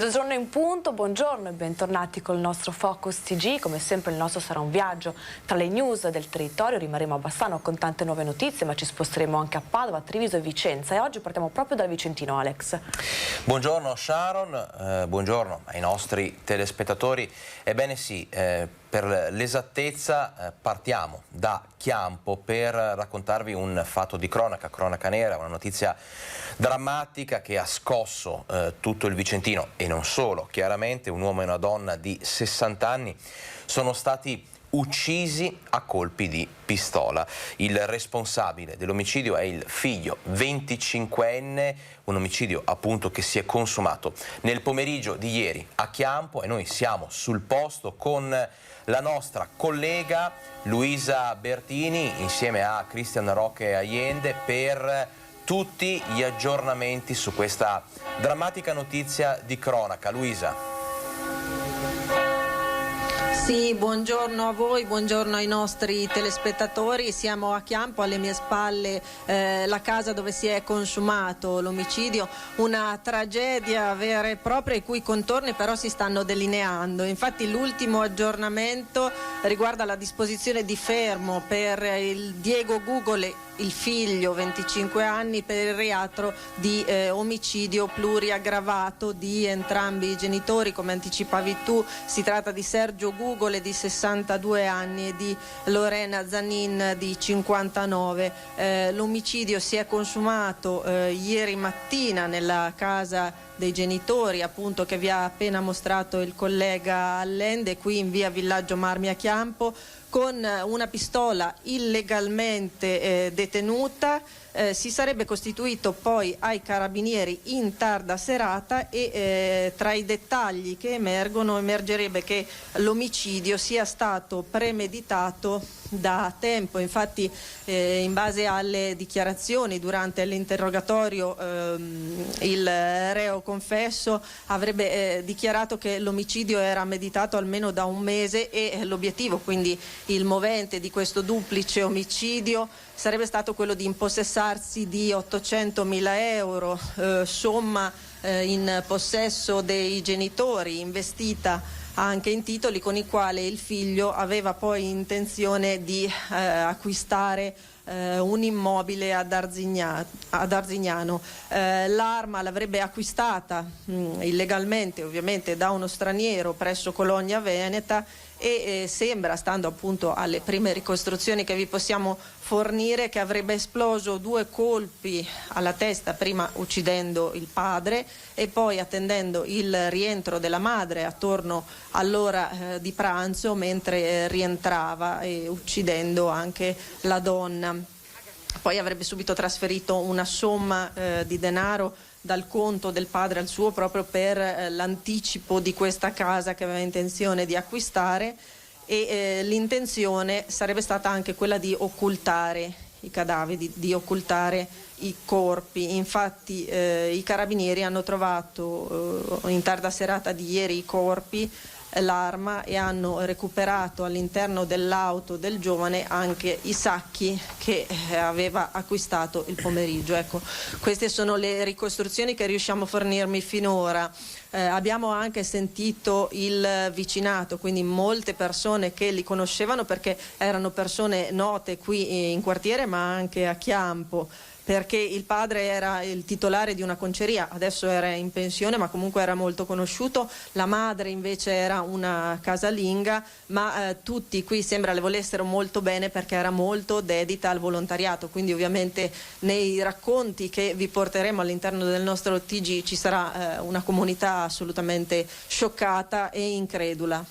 Mezzogiorno in punto, buongiorno e bentornati col nostro Focus TG. Come sempre il nostro sarà un viaggio tra le news del territorio. Rimarremo a Bassano con tante nuove notizie, ma ci sposteremo anche a Padova, Treviso e Vicenza. E oggi partiamo proprio dal Vicentino, Alex. Buongiorno Sharon, buongiorno ai nostri telespettatori. Ebbene sì, per l'esattezza partiamo da Chiampo per raccontarvi un fatto di cronaca nera, una notizia drammatica che ha scosso tutto il Vicentino e non solo. Chiaramente un uomo e una donna di 60 anni sono stati uccisi a colpi di pistola. Il responsabile dell'omicidio è il figlio 25enne, un omicidio appunto che si è consumato nel pomeriggio di ieri a Chiampo, e noi siamo sul posto con la nostra collega Luisa Bertini insieme a Cristian Roque Allende per tutti gli aggiornamenti su questa drammatica notizia di cronaca. Luisa. Sì, buongiorno a voi, buongiorno ai nostri telespettatori. Siamo a Chiampo, alle mie spalle la casa dove si è consumato l'omicidio, una tragedia vera e propria i cui contorni però si stanno delineando. Infatti l'ultimo aggiornamento riguarda la disposizione di fermo per il Diego Gugole, il figlio 25 anni, per il reato di omicidio pluriaggravato di entrambi i genitori. Come anticipavi tu, si tratta di Sergio Gugole di 62 anni e di Lorena Zanin di 59. L'omicidio si è consumato ieri mattina nella casa dei genitori, appunto, che vi ha appena mostrato il collega Allende, qui in via Villaggio Marmi a Chiampo, con una pistola illegalmente detenuta. Si sarebbe costituito poi ai carabinieri in tarda serata e tra i dettagli che emergerebbe che l'omicidio sia stato premeditato da tempo. Infatti in base alle dichiarazioni durante l'interrogatorio il reo confesso avrebbe dichiarato che l'omicidio era meditato almeno da un mese e l'obiettivo, quindi il movente di questo duplice omicidio, sarebbe stato quello di impossessarsi di 800.000 euro, somma in possesso dei genitori, investita anche in titoli, con i quali il figlio aveva poi intenzione di acquistare un immobile ad Arzignano. L'arma l'avrebbe acquistata illegalmente, ovviamente, da uno straniero presso Cologna Veneta e sembra, stando appunto alle prime ricostruzioni che vi possiamo fornire, che avrebbe esploso 2 colpi alla testa, prima uccidendo il padre e poi attendendo il rientro della madre attorno all'ora di pranzo, mentre rientrava, e uccidendo anche la donna. Poi avrebbe subito trasferito una somma di denaro dal conto del padre al suo, proprio per l'anticipo di questa casa che aveva intenzione di acquistare, e l'intenzione sarebbe stata anche quella di occultare i cadaveri, di occultare i corpi. Infatti i carabinieri hanno trovato in tarda serata di ieri i corpi, l'arma, e hanno recuperato all'interno dell'auto del giovane anche i sacchi che aveva acquistato il pomeriggio. Ecco, queste sono le ricostruzioni che riusciamo a fornirmi finora. Abbiamo anche sentito il vicinato, quindi molte persone che li conoscevano, perché erano persone note qui in quartiere ma anche a Chiampo, perché il padre era il titolare di una conceria, adesso era in pensione ma comunque era molto conosciuto. La madre invece era una casalinga, ma tutti qui sembra le volessero molto bene perché era molto dedita al volontariato, quindi ovviamente nei racconti che vi porteremo all'interno del nostro TG ci sarà una comunità assolutamente scioccata e incredula.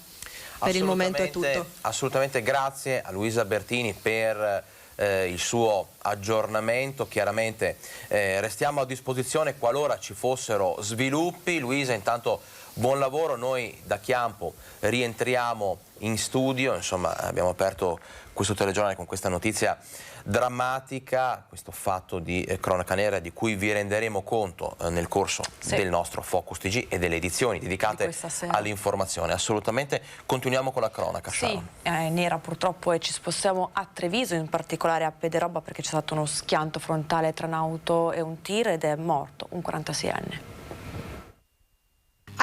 Per il momento è tutto. Assolutamente, grazie a Luisa Bertini per il suo aggiornamento. Chiaramente restiamo a disposizione qualora ci fossero sviluppi. Luisa, intanto buon lavoro, noi da Chiampo rientriamo in studio. Insomma, abbiamo aperto questo telegiornale con questa notizia drammatica, questo fatto di cronaca nera di cui vi renderemo conto nel corso del nostro Focus TG e delle edizioni dedicate all'informazione. Assolutamente. Continuiamo con la cronaca. Sì, nera purtroppo, e ci spostiamo a Treviso, in particolare a Pederobba, perché c'è stato uno schianto frontale tra un'auto e un tir ed è morto un 46enne.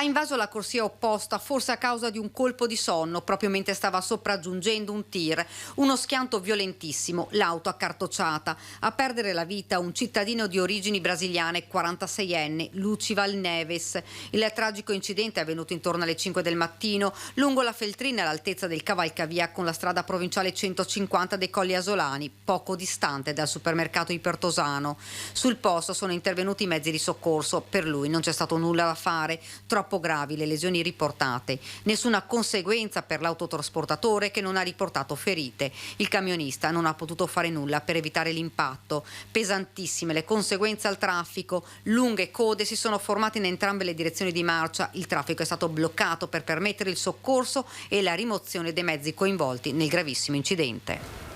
Ha invaso la corsia opposta, forse a causa di un colpo di sonno, proprio mentre stava sopraggiungendo un tir. Uno schianto violentissimo, l'auto accartocciata. A perdere la vita un cittadino di origini brasiliane, 46enne, Lucival Neves. Il tragico incidente è avvenuto intorno alle 5 del mattino, lungo la Feltrina all'altezza del cavalcavia con la strada provinciale 150 dei Colli Asolani, poco distante dal supermercato Ipertosano. Sul posto sono intervenuti i mezzi di soccorso. Per lui non c'è stato nulla da fare. Troppo gravi le lesioni riportate. Nessuna conseguenza per l'autotrasportatore che non ha riportato ferite. Il camionista non ha potuto fare nulla per evitare l'impatto. Pesantissime le conseguenze al traffico. Lunghe code si sono formate in entrambe le direzioni di marcia. Il traffico è stato bloccato per permettere il soccorso e la rimozione dei mezzi coinvolti nel gravissimo incidente.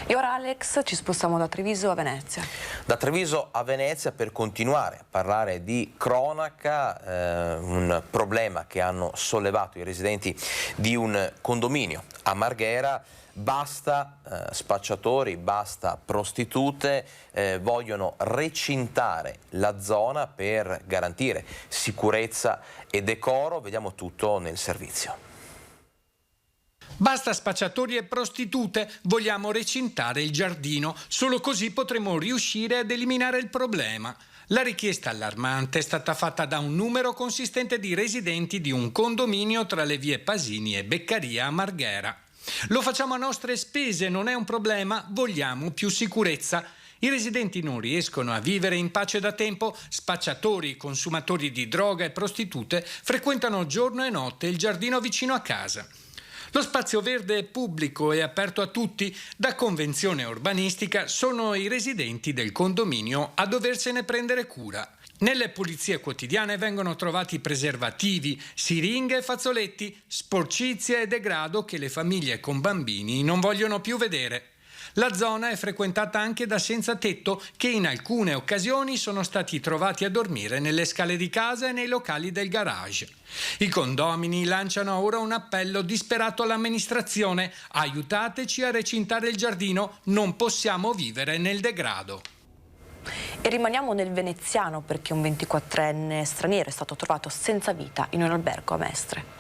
E ora, Alex, ci spostiamo da Treviso a Venezia. Da Treviso a Venezia per continuare a parlare di cronaca, un problema che hanno sollevato i residenti di un condominio a Marghera. Basta spacciatori, basta prostitute, vogliono recintare la zona per garantire sicurezza e decoro. Vediamo tutto nel servizio. Basta spacciatori e prostitute, vogliamo recintare il giardino, solo così potremo riuscire ad eliminare il problema. La richiesta allarmante è stata fatta da un numero consistente di residenti di un condominio tra le vie Pasini e Beccaria a Marghera. Lo facciamo a nostre spese, non è un problema, vogliamo più sicurezza. I residenti non riescono a vivere in pace da tempo, spacciatori, consumatori di droga e prostitute frequentano giorno e notte il giardino vicino a casa. Lo spazio verde è pubblico e aperto a tutti. Da convenzione urbanistica sono i residenti del condominio a doversene prendere cura. Nelle pulizie quotidiane vengono trovati preservativi, siringhe e fazzoletti, sporcizia e degrado che le famiglie con bambini non vogliono più vedere. La zona è frequentata anche da senza tetto che in alcune occasioni sono stati trovati a dormire nelle scale di casa e nei locali del garage. I condomini lanciano ora un appello disperato all'amministrazione: aiutateci a recintare il giardino, non possiamo vivere nel degrado. E rimaniamo nel veneziano perché un 24enne straniero è stato trovato senza vita in un albergo a Mestre.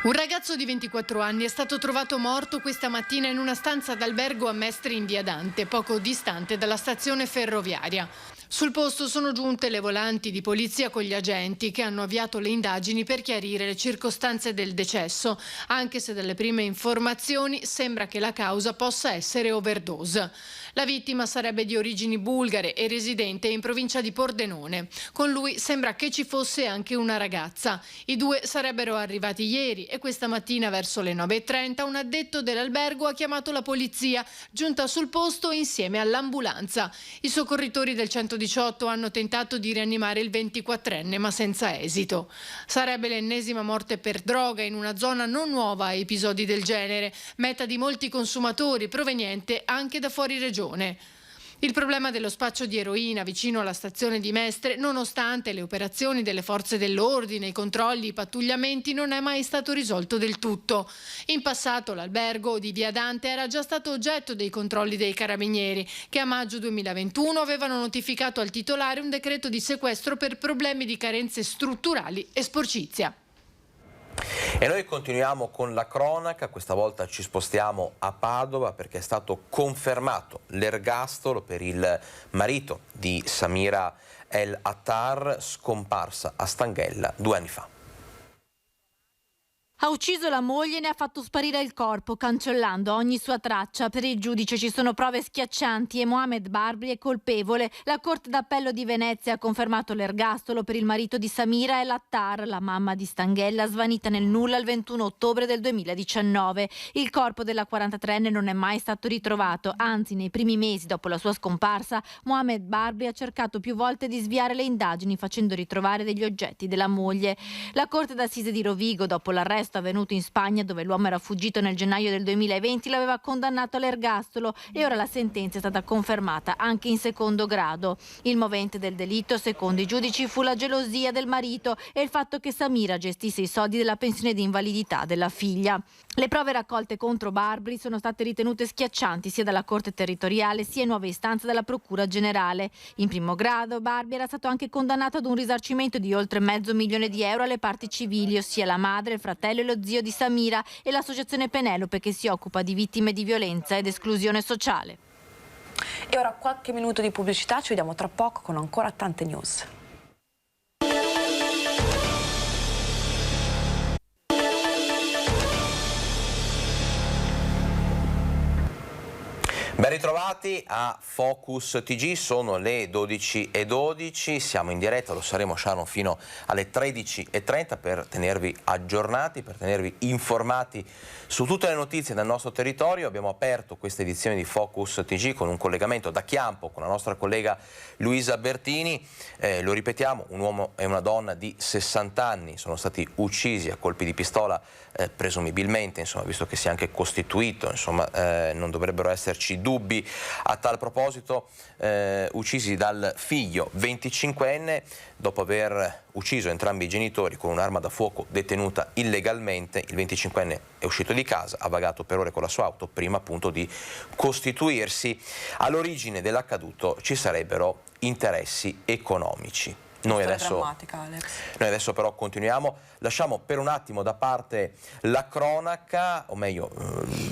Un ragazzo di 24 anni è stato trovato morto questa mattina in una stanza d'albergo a Mestre in via Dante, poco distante dalla stazione ferroviaria. Sul posto sono giunte le volanti di polizia con gli agenti che hanno avviato le indagini per chiarire le circostanze del decesso, anche se dalle prime informazioni sembra che la causa possa essere overdose. La vittima sarebbe di origini bulgare e residente in provincia di Pordenone. Con lui sembra che ci fosse anche una ragazza. I due sarebbero arrivati ieri e questa mattina verso le 9:30 un addetto dell'albergo ha chiamato la polizia, giunta sul posto insieme all'ambulanza. I soccorritori del 118 hanno tentato di rianimare il 24enne ma senza esito. Sarebbe l'ennesima morte per droga in una zona non nuova a episodi del genere, meta di molti consumatori proveniente anche da fuori regione. Il problema dello spaccio di eroina vicino alla stazione di Mestre, nonostante le operazioni delle forze dell'ordine, i controlli, i pattugliamenti, non è mai stato risolto del tutto. In passato l'albergo di via Dante era già stato oggetto dei controlli dei carabinieri, che a maggio 2021 avevano notificato al titolare un decreto di sequestro per problemi di carenze strutturali e sporcizia. E noi continuiamo con la cronaca, questa volta ci spostiamo a Padova perché è stato confermato l'ergastolo per il marito di Samira El Attar, scomparsa a Stanghella 2 anni fa. Ha ucciso la moglie e ne ha fatto sparire il corpo, cancellando ogni sua traccia. Per il giudice ci sono prove schiaccianti e Mohamed Barbri è colpevole. La Corte d'Appello di Venezia ha confermato l'ergastolo per il marito di Samira El Attar, la mamma di Stanghella, svanita nel nulla il 21 ottobre del 2019. Il corpo della 43enne non è mai stato ritrovato, anzi nei primi mesi dopo la sua scomparsa Mohamed Barbri ha cercato più volte di sviare le indagini facendo ritrovare degli oggetti della moglie. La Corte d'Assise di Rovigo, dopo l'arresto apposta, avvenuto in Spagna dove l'uomo era fuggito nel gennaio del 2020, l'aveva condannato all'ergastolo e ora la sentenza è stata confermata anche in secondo grado. Il movente del delitto, secondo i giudici, fu la gelosia del marito e il fatto che Samira gestisse i soldi della pensione di invalidità della figlia. Le prove raccolte contro Barbri sono state ritenute schiaccianti sia dalla Corte territoriale sia in nuova istanza dalla Procura Generale. In primo grado Barbri era stato anche condannato ad un risarcimento di oltre €500.000 alle parti civili, ossia la madre, il fratello e lo zio di Samira e l'associazione Penelope che si occupa di vittime di violenza ed esclusione sociale. E ora qualche minuto di pubblicità, ci vediamo tra poco con ancora tante news. Ben ritrovati a Focus TG, sono le 12:12, siamo in diretta, lo saremo Sharon fino alle 13:30 per tenervi aggiornati, per tenervi informati su tutte le notizie del nostro territorio. Abbiamo aperto questa edizione di Focus TG con un collegamento da Chiampo con la nostra collega Luisa Bertini. Lo ripetiamo, un uomo e una donna di 60 anni sono stati uccisi a colpi di pistola, presumibilmente, insomma, visto che si è anche costituito, insomma, non dovrebbero esserci dubbi a tal proposito, uccisi dal figlio 25enne dopo aver ucciso entrambi i genitori con un'arma da fuoco detenuta illegalmente. Il 25enne è uscito di casa, ha vagato per ore con la sua auto prima appunto di costituirsi. All'origine dell'accaduto ci sarebbero interessi economici. Noi adesso però continuiamo, lasciamo per un attimo da parte la cronaca, o meglio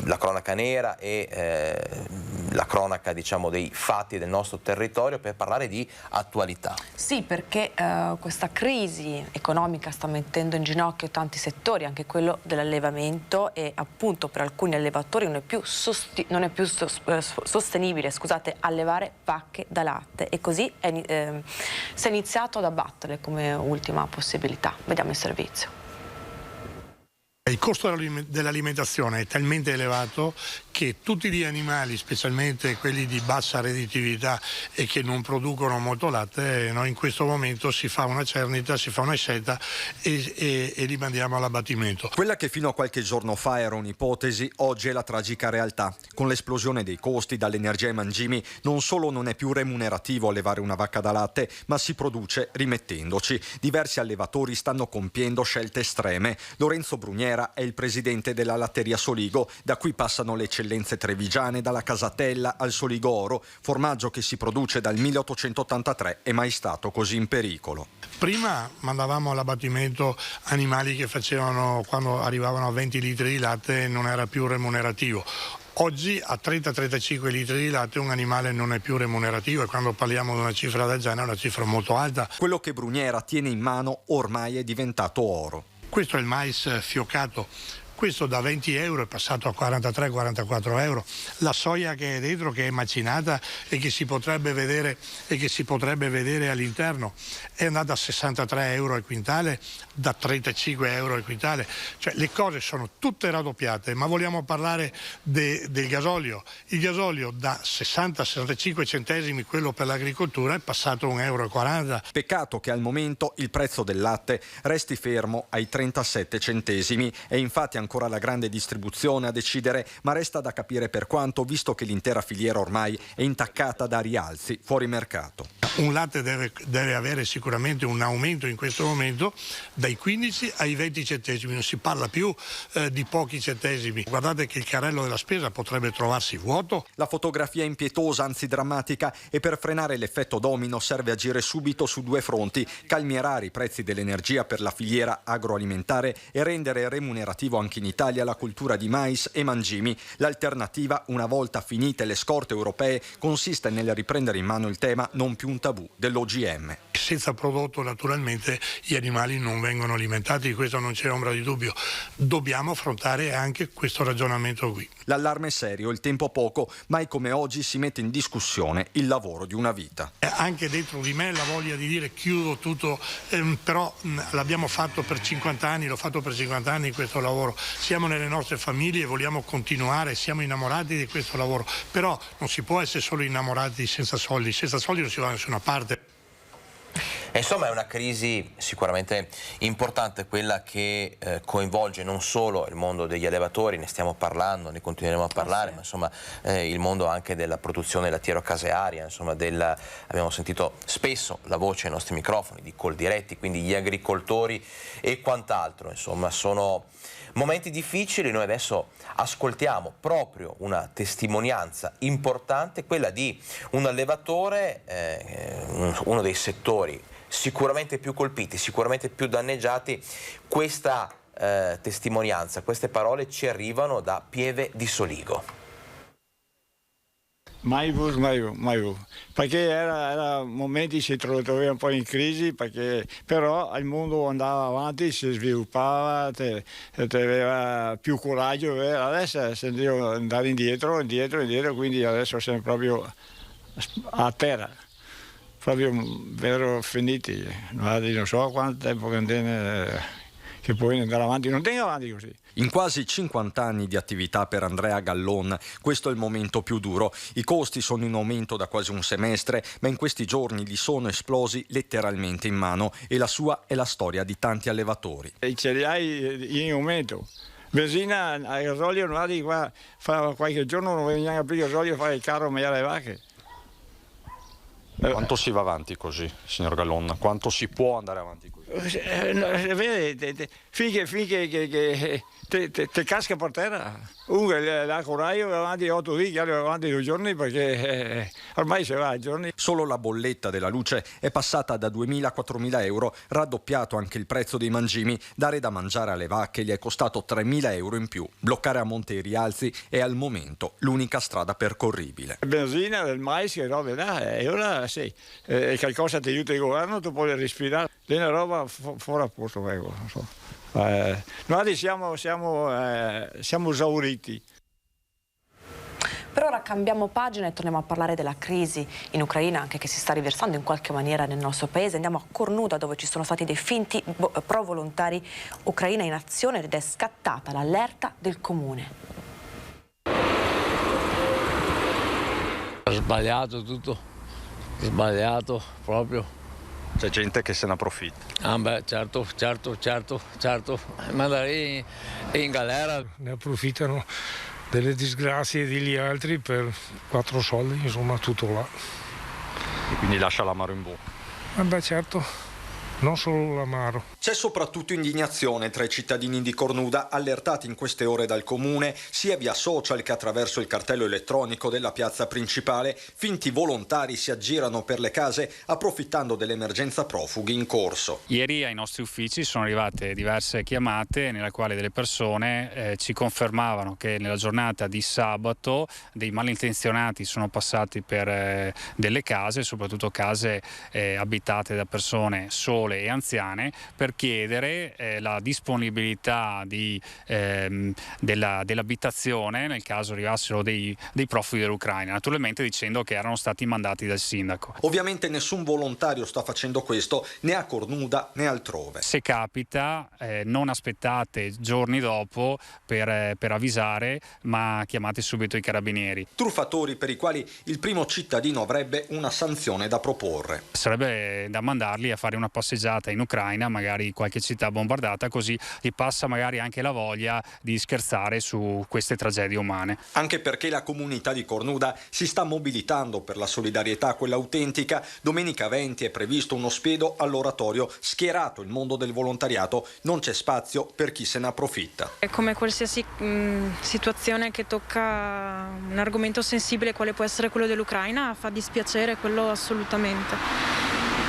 la cronaca nera e la cronaca, diciamo, dei fatti del nostro territorio per parlare di attualità. Sì, perché questa crisi economica sta mettendo in ginocchio tanti settori, anche quello dell'allevamento, e appunto per alcuni allevatori non è più sostenibile, scusate, allevare vacche da latte, e così si è iniziato ad abbattere come ultima possibilità. Vediamo il servizio. Il costo dell'alimentazione è talmente elevato che tutti gli animali, specialmente quelli di bassa redditività e che non producono molto latte, noi in questo momento si fa una cernita, si fa una scelta e li mandiamo all'abbattimento. Quella che fino a qualche giorno fa era un'ipotesi, oggi è la tragica realtà. Con l'esplosione dei costi dall'energia ai mangimi, non solo non è più remunerativo allevare una vacca da latte, ma si produce rimettendoci. Diversi allevatori stanno compiendo scelte estreme. Lorenzo Bruniera è il presidente della latteria Soligo, da cui passano le eccellenze trevigiane, dalla Casatella al Soligo Oro, formaggio che si produce dal 1883 e mai stato così in pericolo. Prima mandavamo all'abbattimento animali che facevano, quando arrivavano a 20 litri di latte non era più remunerativo. Oggi a 30-35 litri di latte un animale non è più remunerativo, e quando parliamo di una cifra del genere è una cifra molto alta. Quello che Bruniera tiene in mano ormai è diventato oro. Questo è il mais fiocato, questo da 20 euro è passato a 43-44 euro. La soia che è dentro, che è macinata e che si potrebbe vedere all'interno, è andata a 63 euro al quintale, da 35 euro al quintale. Cioè le cose sono tutte raddoppiate, ma vogliamo parlare del gasolio. Il gasolio da 60-65 centesimi, quello per l'agricoltura, è passato a 1,40 euro. Peccato che al momento il prezzo del latte resti fermo ai 37 centesimi. È infatti ancora la grande distribuzione a decidere, ma resta da capire per quanto, visto che l'intera filiera ormai è intaccata da rialzi fuori mercato. Un latte deve avere sicuramente un aumento in questo momento dai 15 ai 20 centesimi, non si parla più di pochi centesimi. Guardate che il carrello della spesa potrebbe trovarsi vuoto. La fotografia è impietosa, anzi drammatica, e per frenare l'effetto domino serve agire subito su due fronti: calmierare i prezzi dell'energia per la filiera agroalimentare e rendere remunerativo anche in Italia la cultura di mais e mangimi. L'alternativa, una volta finite le scorte europee, consiste nel riprendere in mano il tema, non più un tabù, dell'OGM. Senza prodotto naturalmente gli animali non vengono alimentati, di questo non c'è ombra di dubbio. Dobbiamo affrontare anche questo ragionamento qui. L'allarme è serio, il tempo poco, mai come oggi si mette in discussione il lavoro di una vita. Anche dentro di me la voglia di dire chiudo tutto, però l'abbiamo fatto per 50 anni, l'ho fatto per 50 anni questo lavoro. Siamo nelle nostre famiglie, vogliamo continuare, siamo innamorati di questo lavoro, però non si può essere solo innamorati senza soldi non si va da nessuna parte. Insomma, è una crisi sicuramente importante, quella che coinvolge non solo il mondo degli allevatori, ne stiamo parlando, ne continueremo a parlare, ma insomma il mondo anche della produzione lattiero-casearia, insomma abbiamo sentito spesso la voce ai nostri microfoni di Coldiretti, quindi gli agricoltori e quant'altro, insomma sono momenti difficili. Noi adesso ascoltiamo proprio una testimonianza importante, quella di un allevatore, uno dei settori sicuramente più colpiti, sicuramente più danneggiati. Questa testimonianza, queste parole ci arrivano da Pieve di Soligo. Mai avuto, perché era momenti si trovava un po' in crisi, però il mondo andava avanti, si sviluppava, aveva più coraggio, adesso sentivo andare indietro, quindi adesso siamo proprio a terra, proprio vero finiti, non so quanto tempo che puoi andare avanti, non tengo avanti così. In quasi 50 anni di attività per Andrea Gallon, questo è il momento più duro. I costi sono in aumento da quasi un semestre, ma in questi giorni gli sono esplosi letteralmente in mano e la sua è la storia di tanti allevatori. I cereali in aumento. Benzina, gasolio, qua fa qualche giorno non veniva più gasolio a fare il carro a mangiare le vacche. Quanto si va avanti così, signor Gallon? Quanto si può andare avanti così? Finché te casca per terra. L'accoraio avanti 8 giorni, avanti 2 giorni, perché ormai si va a giorni. Solo la bolletta della luce è passata da 2.000 a 4.000 euro, raddoppiato anche il prezzo dei mangimi. Dare da mangiare alle vacche gli è costato 3.000 euro in più. Bloccare a monte i rialzi è al momento l'unica strada percorribile. Benzina, il mais, che robe là, e ora sì, qualcosa ti aiuta il governo, tu puoi respirare, è una roba fuori a posto, ecco, non so. Noi siamo esauriti. Per ora cambiamo pagina e torniamo a parlare della crisi in Ucraina, anche che si sta riversando in qualche maniera nel nostro paese. Andiamo a Cornuda, dove ci sono stati dei finti pro-volontari ucraina in azione ed è scattata l'allerta del comune. È sbagliato tutto, è sbagliato proprio. C'è gente che se ne approfitta. Ah beh, certo, mandare in galera. Ne approfittano delle disgrazie degli altri per 4 soldi, insomma tutto là. E quindi lascia l'amaro in bocca. Beh certo, non solo l'amaro. C'è soprattutto indignazione tra i cittadini di Cornuda, allertati in queste ore dal comune, sia via social che attraverso il cartello elettronico della piazza principale. Finti volontari si aggirano per le case approfittando dell'emergenza profughi in corso. Ieri ai nostri uffici sono arrivate diverse chiamate nella quale delle persone ci confermavano che nella giornata di sabato dei malintenzionati sono passati per delle case, soprattutto case abitate da persone sole e anziane, per chiedere la disponibilità dell'abitazione nel caso arrivassero dei profughi dell'Ucraina, naturalmente dicendo che erano stati mandati dal sindaco. Ovviamente nessun volontario sta facendo questo né a Cornuda né altrove. Se capita non aspettate giorni dopo per avvisare, ma chiamate subito i carabinieri. Truffatori per i quali il primo cittadino avrebbe una sanzione da proporre. Sarebbe da mandarli a fare una passeggiata in Ucraina, magari qualche città bombardata, così gli passa magari anche la voglia di scherzare su queste tragedie umane. Anche perché la comunità di Cornuda si sta mobilitando per la solidarietà, quella autentica. Domenica 20 è previsto uno spiedo all'oratorio. Schierato il mondo del volontariato, non c'è spazio per chi se ne approfitta. È come qualsiasi situazione che tocca un argomento sensibile, quale può essere quello dell'Ucraina, fa dispiacere, quello assolutamente.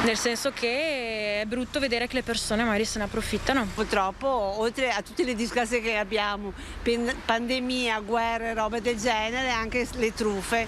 Nel senso che è brutto vedere che le persone magari se ne approfittano. Purtroppo, oltre a tutte le disgrazie che abbiamo, pandemia, guerre, robe del genere, anche le truffe.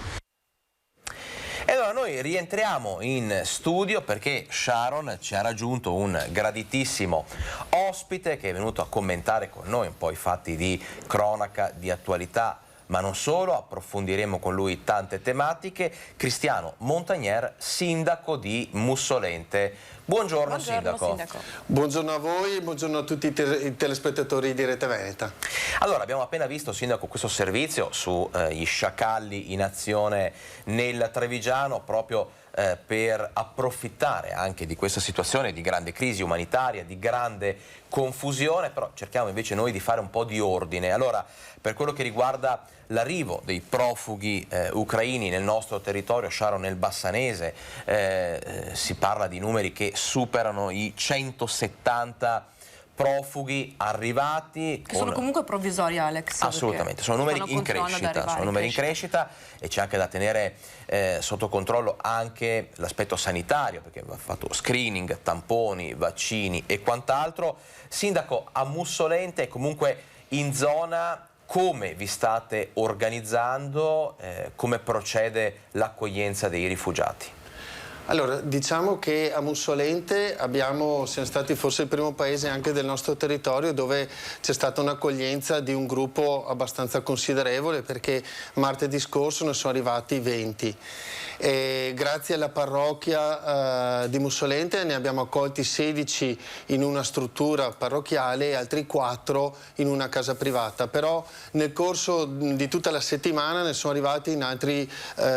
E allora noi rientriamo in studio perché Sharon ci ha raggiunto un graditissimo ospite che è venuto a commentare con noi un po' i fatti di cronaca, di attualità, ma non solo. Approfondiremo con lui tante tematiche. Cristiano Montagnier, sindaco di Mussolente. Buongiorno Sindaco. Buongiorno a voi, buongiorno a tutti i telespettatori di Rete Veneta. Allora, abbiamo appena visto, Sindaco, questo servizio sugli sciacalli in azione nel Trevigiano, proprio per approfittare anche di questa situazione di grande crisi umanitaria, di grande confusione, però cerchiamo invece noi di fare un po' di ordine. Allora, per quello che riguarda l'arrivo dei profughi ucraini nel nostro territorio, Sharon, nel Bassanese, si parla di numeri che superano i 170 profughi arrivati. Che sono comunque provvisori, Alex. Assolutamente, sono numeri in crescita, e c'è anche da tenere sotto controllo anche l'aspetto sanitario, perché va fatto screening, tamponi, vaccini e quant'altro. Sindaco, a Mussolente e comunque in zona, come vi state organizzando, come procede l'accoglienza dei rifugiati? Allora, diciamo che a Mussolente siamo stati forse il primo paese anche del nostro territorio dove c'è stata un'accoglienza di un gruppo abbastanza considerevole, perché martedì scorso ne sono arrivati 20. E grazie alla parrocchia di Mussolente ne abbiamo accolti 16 in una struttura parrocchiale e altri 4 in una casa privata, però nel corso di tutta la settimana ne sono arrivati in altri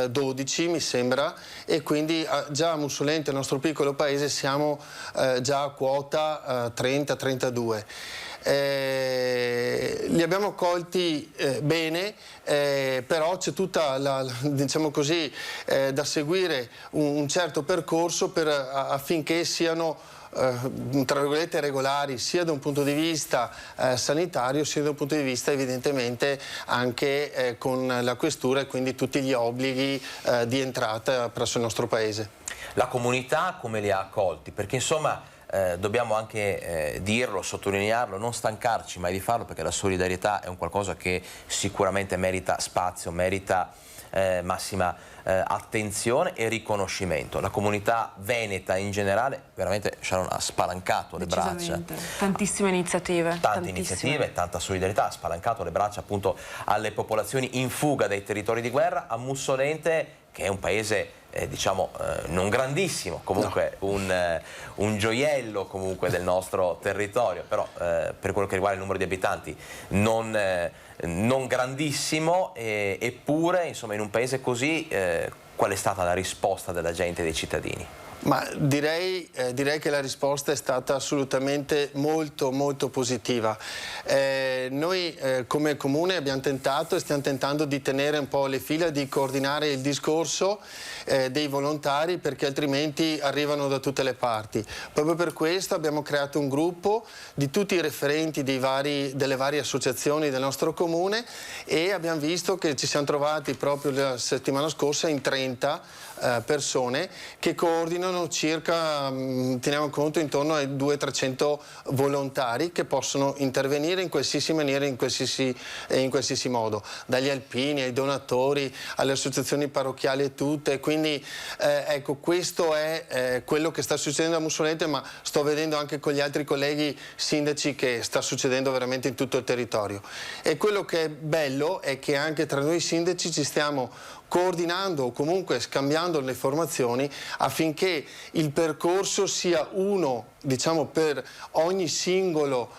12 mi sembra, e quindi già a Mussolente, il nostro piccolo paese, siamo già a quota 30-32. Li abbiamo accolti bene, però c'è tutta diciamo così, da seguire un certo percorso affinché siano tra virgolette regolari, sia da un punto di vista sanitario, sia da un punto di vista evidentemente anche con la questura e quindi tutti gli obblighi di entrata presso il nostro paese. La comunità come li ha accolti? Perché insomma dobbiamo anche dirlo, sottolinearlo, non stancarci mai di farlo, perché la solidarietà è un qualcosa che sicuramente merita spazio, merita massima attenzione e riconoscimento. La comunità veneta in generale veramente ha spalancato le braccia. Tantissime iniziative. Tante iniziative, tanta solidarietà, ha spalancato le braccia appunto alle popolazioni in fuga dai territori di guerra. A Mussolente, che è un paese diciamo non grandissimo, comunque no, un gioiello comunque del nostro territorio, però per quello che riguarda il numero di abitanti non grandissimo, eppure insomma in un paese così qual è stata la risposta della gente, dei cittadini? Ma direi che la risposta è stata assolutamente molto positiva. Noi come Comune abbiamo tentato e stiamo tentando di tenere un po' le fila, di coordinare il discorso dei volontari, perché altrimenti arrivano da tutte le parti. Proprio per questo abbiamo creato un gruppo di tutti i referenti delle varie associazioni del nostro Comune, e abbiamo visto che ci siamo trovati proprio la settimana scorsa in 30 persone che coordinano circa, teniamo conto, intorno ai 200-300 volontari che possono intervenire in qualsiasi maniera, in qualsiasi modo, dagli alpini ai donatori alle associazioni parrocchiali tutte. Quindi ecco, questo è quello che sta succedendo a Mussolente, ma sto vedendo anche con gli altri colleghi sindaci che sta succedendo veramente in tutto il territorio. E quello che è bello è che anche tra noi sindaci ci stiamo coordinando o comunque scambiando le informazioni affinché il percorso sia uno, diciamo, per ogni singolo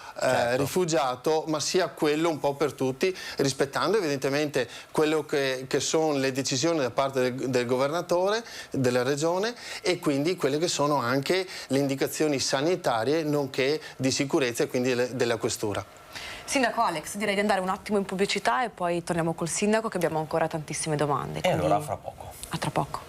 rifugiato, ma sia quello un po' per tutti, rispettando evidentemente quello che sono le decisioni da parte del governatore, della regione, e quindi quelle che sono anche le indicazioni sanitarie nonché di sicurezza e quindi della questura. Sindaco Alex, direi di andare un attimo in pubblicità e poi torniamo col sindaco, che abbiamo ancora tantissime domande. E allora a fra poco. A tra poco.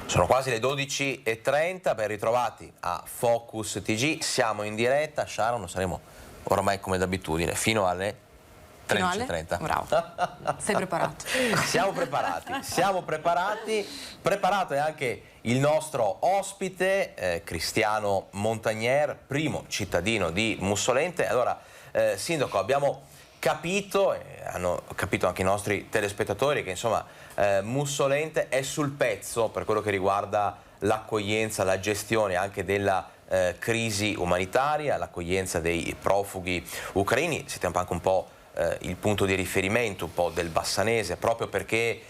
Sono quasi le 12:30, ben ritrovati a Focus TG, siamo in diretta, Sharon, saremo ormai come d'abitudine fino alle 13:30. Bravo, sei preparato. Siamo preparati, preparato è anche il nostro ospite, Cristiano Montagnier, primo cittadino di Mussolente. Allora, Sindaco, abbiamo capito, e hanno capito anche i nostri telespettatori, che insomma Mussolente è sul pezzo per quello che riguarda l'accoglienza, la gestione anche della crisi umanitaria, l'accoglienza dei profughi ucraini. Siete anche un po' il punto di riferimento un po' del bassanese, proprio perché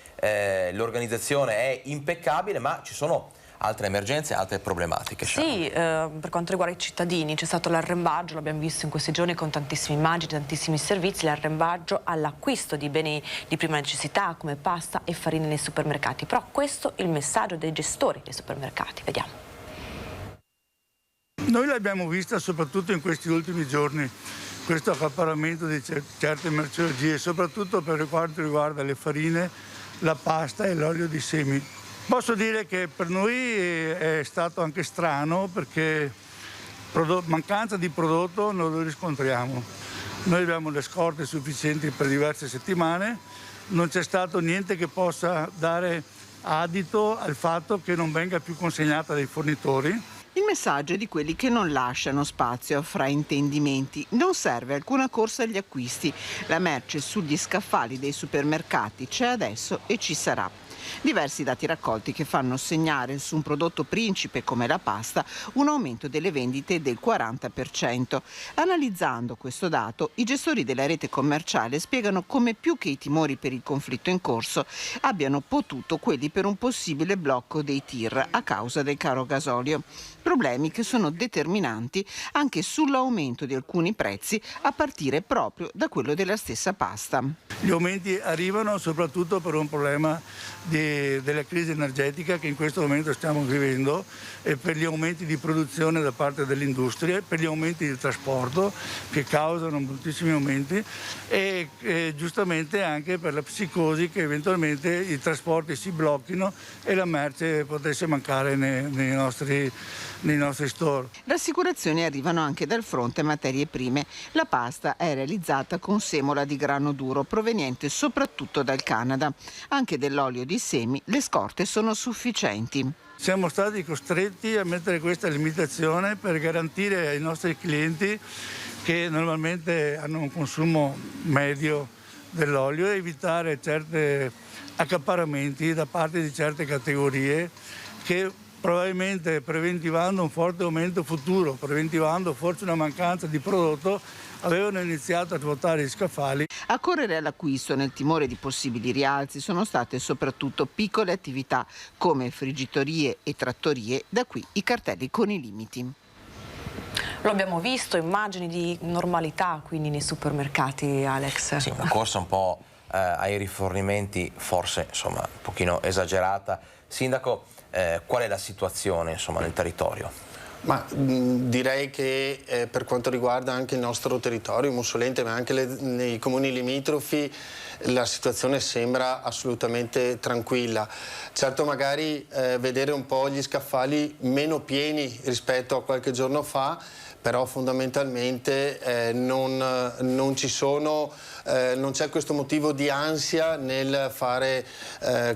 l'organizzazione è impeccabile, ma ci sono altre emergenze, altre problematiche. Sì, per quanto riguarda i cittadini c'è stato l'arrembaggio, l'abbiamo visto in questi giorni con tantissime immagini, tantissimi servizi, l'arrembaggio all'acquisto di beni di prima necessità come pasta e farina nei supermercati. Però questo è il messaggio dei gestori dei supermercati, vediamo. Noi l'abbiamo vista soprattutto in questi ultimi giorni, questo accaparramento di certe merceologie, soprattutto per quanto riguarda le farine, la pasta e l'olio di semi. Posso dire che per noi è stato anche strano perché mancanza di prodotto non lo riscontriamo. Noi abbiamo le scorte sufficienti per diverse settimane, non c'è stato niente che possa dare adito al fatto che non venga più consegnata dai fornitori. Il messaggio è di quelli che non lasciano spazio a fraintendimenti. Non serve alcuna corsa agli acquisti. La merce sugli scaffali dei supermercati c'è adesso e ci sarà. Diversi dati raccolti che fanno segnare su un prodotto principe come la pasta un aumento delle vendite del 40%. Analizzando questo dato, i gestori della rete commerciale spiegano come più che i timori per il conflitto in corso abbiano potuto quelli per un possibile blocco dei tir a causa del caro gasolio. Problemi che sono determinanti anche sull'aumento di alcuni prezzi a partire proprio da quello della stessa pasta. Gli aumenti arrivano soprattutto per un problema della crisi energetica che in questo momento stiamo vivendo e per gli aumenti di produzione da parte dell'industria, per gli aumenti di trasporto che causano moltissimi aumenti e giustamente anche per la psicosi che eventualmente i trasporti si blocchino e la merce potesse mancare nei nostri store. Rassicurazioni arrivano anche dal fronte materie prime. La pasta è realizzata con semola di grano duro proveniente soprattutto dal Canada. Anche dell'olio di semi le scorte sono sufficienti. Siamo stati costretti a mettere questa limitazione per garantire ai nostri clienti che normalmente hanno un consumo medio dell'olio e evitare certi accaparramenti da parte di certe categorie che probabilmente preventivando un forte aumento futuro, preventivando forse una mancanza di prodotto, avevano iniziato a svuotare gli scaffali. A correre all'acquisto nel timore di possibili rialzi sono state soprattutto piccole attività come friggitorie e trattorie, da qui i cartelli con i limiti. Lo abbiamo visto, immagini di normalità quindi nei supermercati, Alex. Sì, una corsa un po' ai rifornimenti, forse insomma un pochino esagerata. Sindaco, qual è la situazione insomma nel territorio? Ma direi che per quanto riguarda anche il nostro territorio, Mussolente, ma anche nei comuni limitrofi, la situazione sembra assolutamente tranquilla. Certo magari vedere un po' gli scaffali meno pieni rispetto a qualche giorno fa, però fondamentalmente non c'è questo motivo di ansia nel fare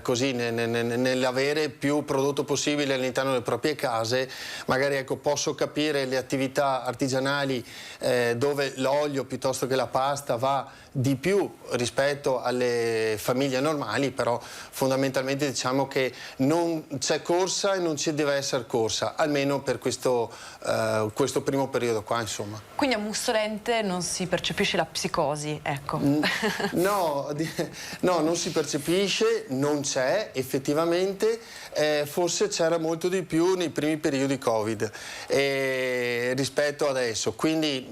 così, nell'avere più prodotto possibile all'interno delle proprie case. Magari ecco, posso capire le attività artigianali dove l'olio piuttosto che la pasta va di più rispetto alle famiglie normali, però fondamentalmente diciamo che non c'è corsa e non ci deve essere corsa, almeno per questo primo periodo qua, insomma. Quindi a Mussolente non si percepisce la psicosi, ecco. No, non si percepisce, non c'è effettivamente, forse c'era molto di più nei primi periodi Covid rispetto adesso, quindi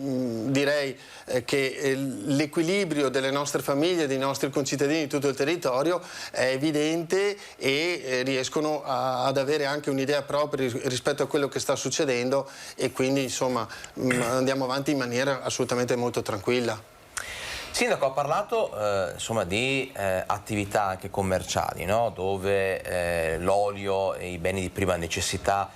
direi che l'equilibrio delle nostre famiglie, dei nostri concittadini di tutto il territorio è evidente e riescono ad avere anche un'idea propria rispetto a quello che sta succedendo e quindi insomma andiamo avanti in maniera assolutamente molto tranquilla. Sindaco, ha parlato insomma, di attività anche commerciali, no? Dove l'olio e i beni di prima necessità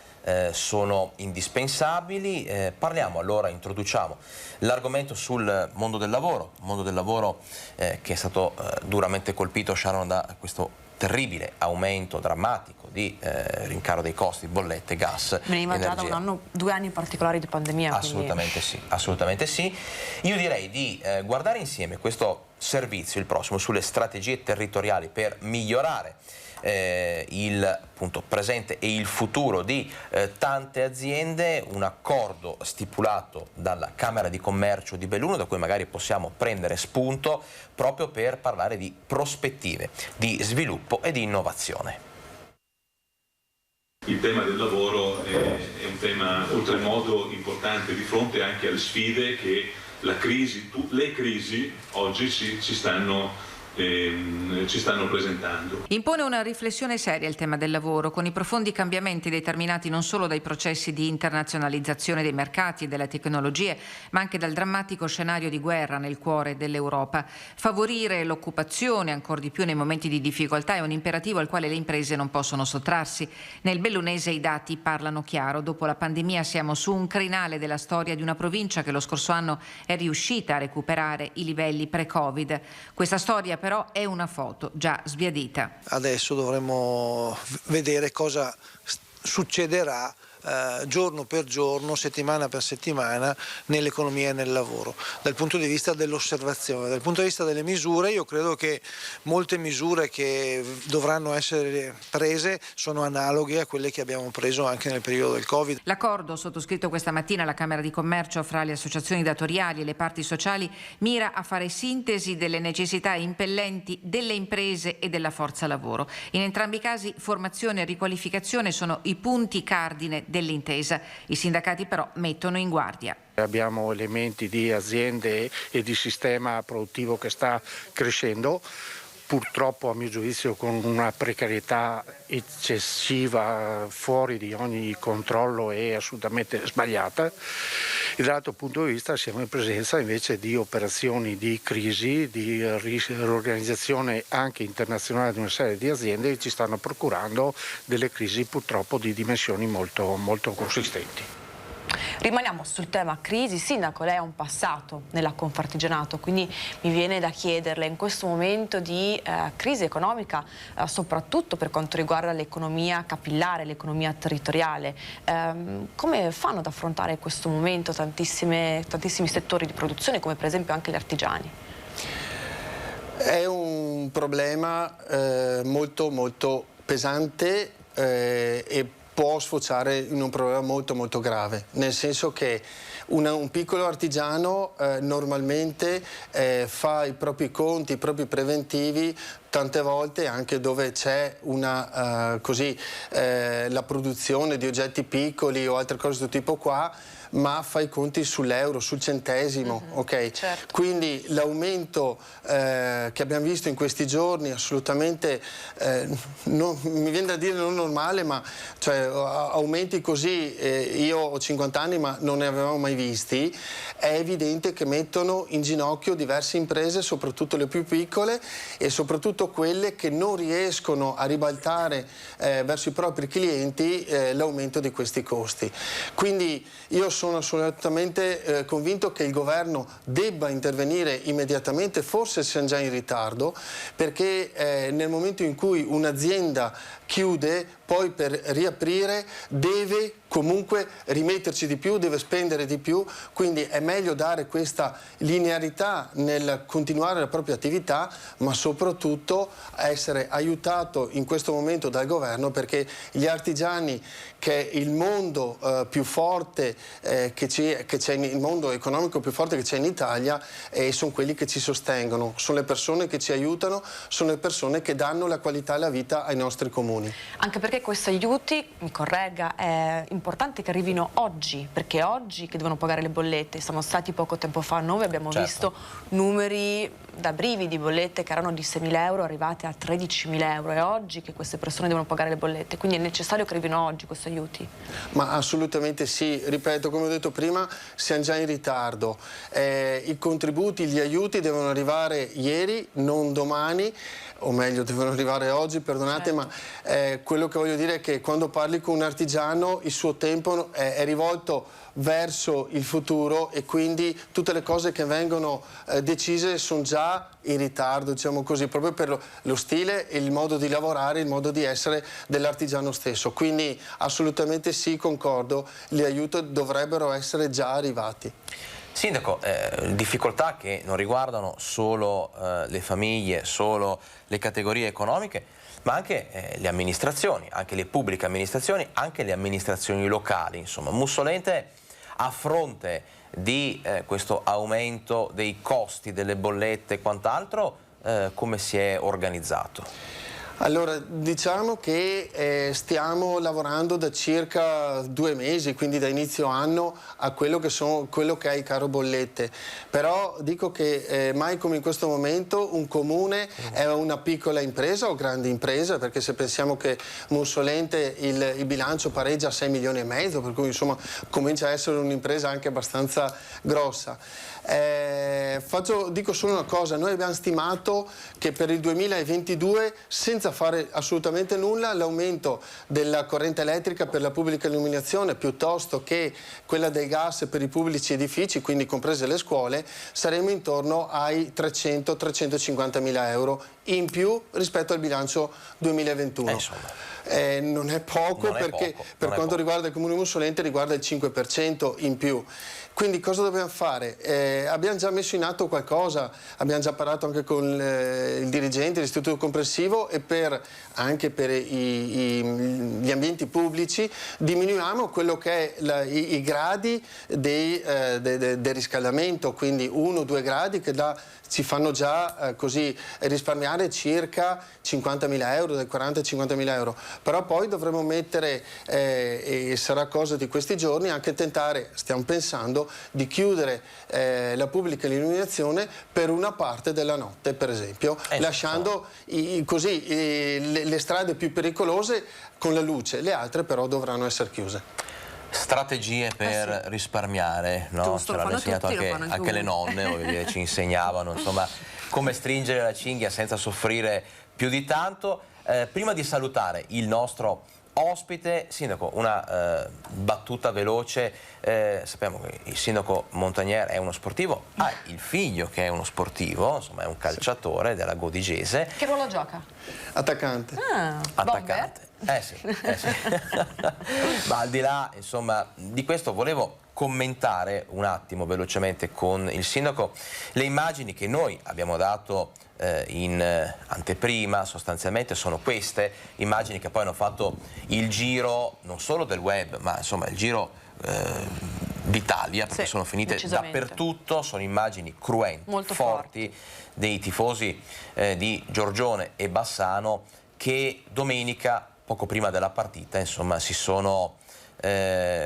sono indispensabili. Parliamo allora, introduciamo l'argomento sul mondo del lavoro che è stato duramente colpito, Sharon, da questo terribile aumento drammatico di rincaro dei costi, bollette, gas, veniva già energia. da 2 anni particolari di pandemia. Assolutamente quindi... sì, assolutamente sì. Io direi di guardare insieme questo servizio, il prossimo, sulle strategie territoriali per migliorare il appunto, presente e il futuro di tante aziende, un accordo stipulato dalla Camera di Commercio di Belluno da cui magari possiamo prendere spunto proprio per parlare di prospettive, di sviluppo e di innovazione. Il tema del lavoro è un tema oltremodo importante di fronte anche alle sfide che le crisi oggi ci stanno presentando. Impone una riflessione seria il tema del lavoro, con i profondi cambiamenti determinati non solo dai processi di internazionalizzazione dei mercati e delle tecnologie, ma anche dal drammatico scenario di guerra nel cuore dell'Europa. Favorire l'occupazione, ancor di più nei momenti di difficoltà, è un imperativo al quale le imprese non possono sottrarsi. Nel bellunese i dati parlano chiaro. Dopo la pandemia siamo su un crinale della storia di una provincia che lo scorso anno è riuscita a recuperare i livelli pre-Covid. Questa storia però è una foto già sbiadita. Adesso dovremo vedere cosa succederà giorno per giorno, settimana per settimana nell'economia e nel lavoro. Dal punto di vista dell'osservazione, dal punto di vista delle misure, io credo che molte misure che dovranno essere prese sono analoghe a quelle che abbiamo preso anche nel periodo del Covid. L'accordo sottoscritto questa mattina alla Camera di Commercio fra le associazioni datoriali e le parti sociali mira a fare sintesi delle necessità impellenti delle imprese e della forza lavoro. In entrambi i casi formazione e riqualificazione sono i punti cardine dell'intesa. I sindacati però mettono in guardia. Abbiamo elementi di aziende e di sistema produttivo che sta crescendo, purtroppo a mio giudizio con una precarietà eccessiva, fuori di ogni controllo e assolutamente sbagliata. E dall'altro punto di vista siamo in presenza invece di operazioni di crisi, di riorganizzazione anche internazionale di una serie di aziende che ci stanno procurando delle crisi purtroppo di dimensioni molto, molto consistenti. Rimaniamo sul tema crisi. Sindaco, lei ha un passato nella Confartigianato, quindi mi viene da chiederle in questo momento di crisi economica, soprattutto per quanto riguarda l'economia capillare, l'economia territoriale, come fanno ad affrontare questo momento tantissimi settori di produzione, come per esempio anche gli artigiani? È un problema molto molto pesante e può sfociare in un problema molto molto grave, nel senso che un piccolo artigiano normalmente fa i propri conti, i propri preventivi tante volte anche dove c'è la produzione di oggetti piccoli o altre cose di questo tipo qua, ma fa i conti sull'euro, sul centesimo, ok? Certo. Quindi l'aumento che abbiamo visto in questi giorni assolutamente, mi viene da dire non normale, ma cioè, aumenti così, io ho 50 anni ma non ne avevamo mai visti, è evidente che mettono in ginocchio diverse imprese, soprattutto le più piccole e soprattutto quelle che non riescono a ribaltare verso i propri clienti l'aumento di questi costi. Quindi io sono assolutamente convinto che il governo debba intervenire immediatamente, forse siamo già in ritardo, perché nel momento in cui un'azienda chiude, poi per riaprire deve comunque rimetterci di più, deve spendere di più, quindi è meglio dare questa linearità nel continuare la propria attività, ma soprattutto essere aiutato in questo momento dal governo, perché gli artigiani, che è il mondo più forte che c'è, il mondo economico più forte che c'è in Italia, sono quelli che ci sostengono, sono le persone che ci aiutano, sono le persone che danno la qualità e la vita ai nostri comuni. Anche perché questi aiuti, mi corregga, è importante che arrivino oggi, perché oggi che devono pagare le bollette, siamo stati poco tempo fa a Nove, abbiamo visto numeri da brividi, bollette che erano di 6.000 euro arrivate a 13.000 euro, è oggi che queste persone devono pagare le bollette, quindi è necessario che arrivino oggi questi aiuti. Ma assolutamente sì, ripeto, come ho detto prima, siamo già in ritardo, i contributi, gli aiuti devono arrivare ieri, non domani, o meglio devono arrivare oggi, perdonate, certo. Ma quello che voglio dire è che quando parli con un artigiano il suo tempo è rivolto verso il futuro e quindi tutte le cose che vengono decise sono già in ritardo, diciamo così, proprio per lo stile e il modo di lavorare, il modo di essere dell'artigiano stesso. Quindi assolutamente sì, concordo, gli aiuti dovrebbero essere già arrivati. Sindaco, difficoltà che non riguardano solo le famiglie, solo le categorie economiche, ma anche le amministrazioni, anche le pubbliche amministrazioni, anche le amministrazioni locali. Insomma, Mussolente, a fronte di questo aumento dei costi, delle bollette e quant'altro, come si è organizzato? Allora, diciamo che stiamo lavorando da circa 2 mesi, quindi da inizio anno, a quello che è il caro bollette. Però dico che mai come in questo momento un comune è una piccola impresa o grande impresa, perché se pensiamo che Mussolente il bilancio pareggia a 6,5 milioni, per cui insomma comincia a essere un'impresa anche abbastanza grossa. Dico solo una cosa: noi abbiamo stimato che per il 2022, senza fare assolutamente nulla, l'aumento della corrente elettrica per la pubblica illuminazione piuttosto che quella del gas per i pubblici edifici, quindi comprese le scuole, saremo intorno ai 300-350 mila euro in più rispetto al bilancio 2021. Non è poco, perché per quanto riguarda il Comune Mussolente riguarda il 5% in più. Quindi cosa dobbiamo fare? Abbiamo già messo in atto qualcosa, abbiamo già parlato anche con il dirigente dell'istituto comprensivo, e anche per gli ambienti pubblici diminuiamo quello che è i gradi del riscaldamento, quindi 1-2 gradi che ci fanno già così risparmiare circa 50.000 euro, dai 40 ai 50.000 euro. Però poi dovremo mettere, e sarà cosa di questi giorni, anche tentare, stiamo pensando, di chiudere la pubblica illuminazione per una parte della notte, per esempio, lasciando così le strade più pericolose con la luce, le altre però dovranno essere chiuse. Strategie per risparmiare, no? Ce l'hanno insegnato anche le nonne, voglio dire, ci insegnavano insomma come stringere la cinghia senza soffrire più di tanto. Prima di salutare il nostro ospite, Sindaco, una battuta veloce. Sappiamo che il Sindaco Montagnier è uno sportivo, ha il figlio che è uno sportivo, insomma è un calciatore della Godigese. Che ruolo gioca? Attaccante. Attaccante. Sì. Ma al di là, insomma, di questo volevo commentare un attimo velocemente con il Sindaco le immagini che noi abbiamo dato in anteprima. Sostanzialmente sono queste immagini che poi hanno fatto il giro non solo del web, ma insomma il giro d'Italia, perché sono finite dappertutto. Sono immagini cruenti, molto forti dei tifosi di Giorgione e Bassano, che domenica, poco prima della partita, insomma, si sono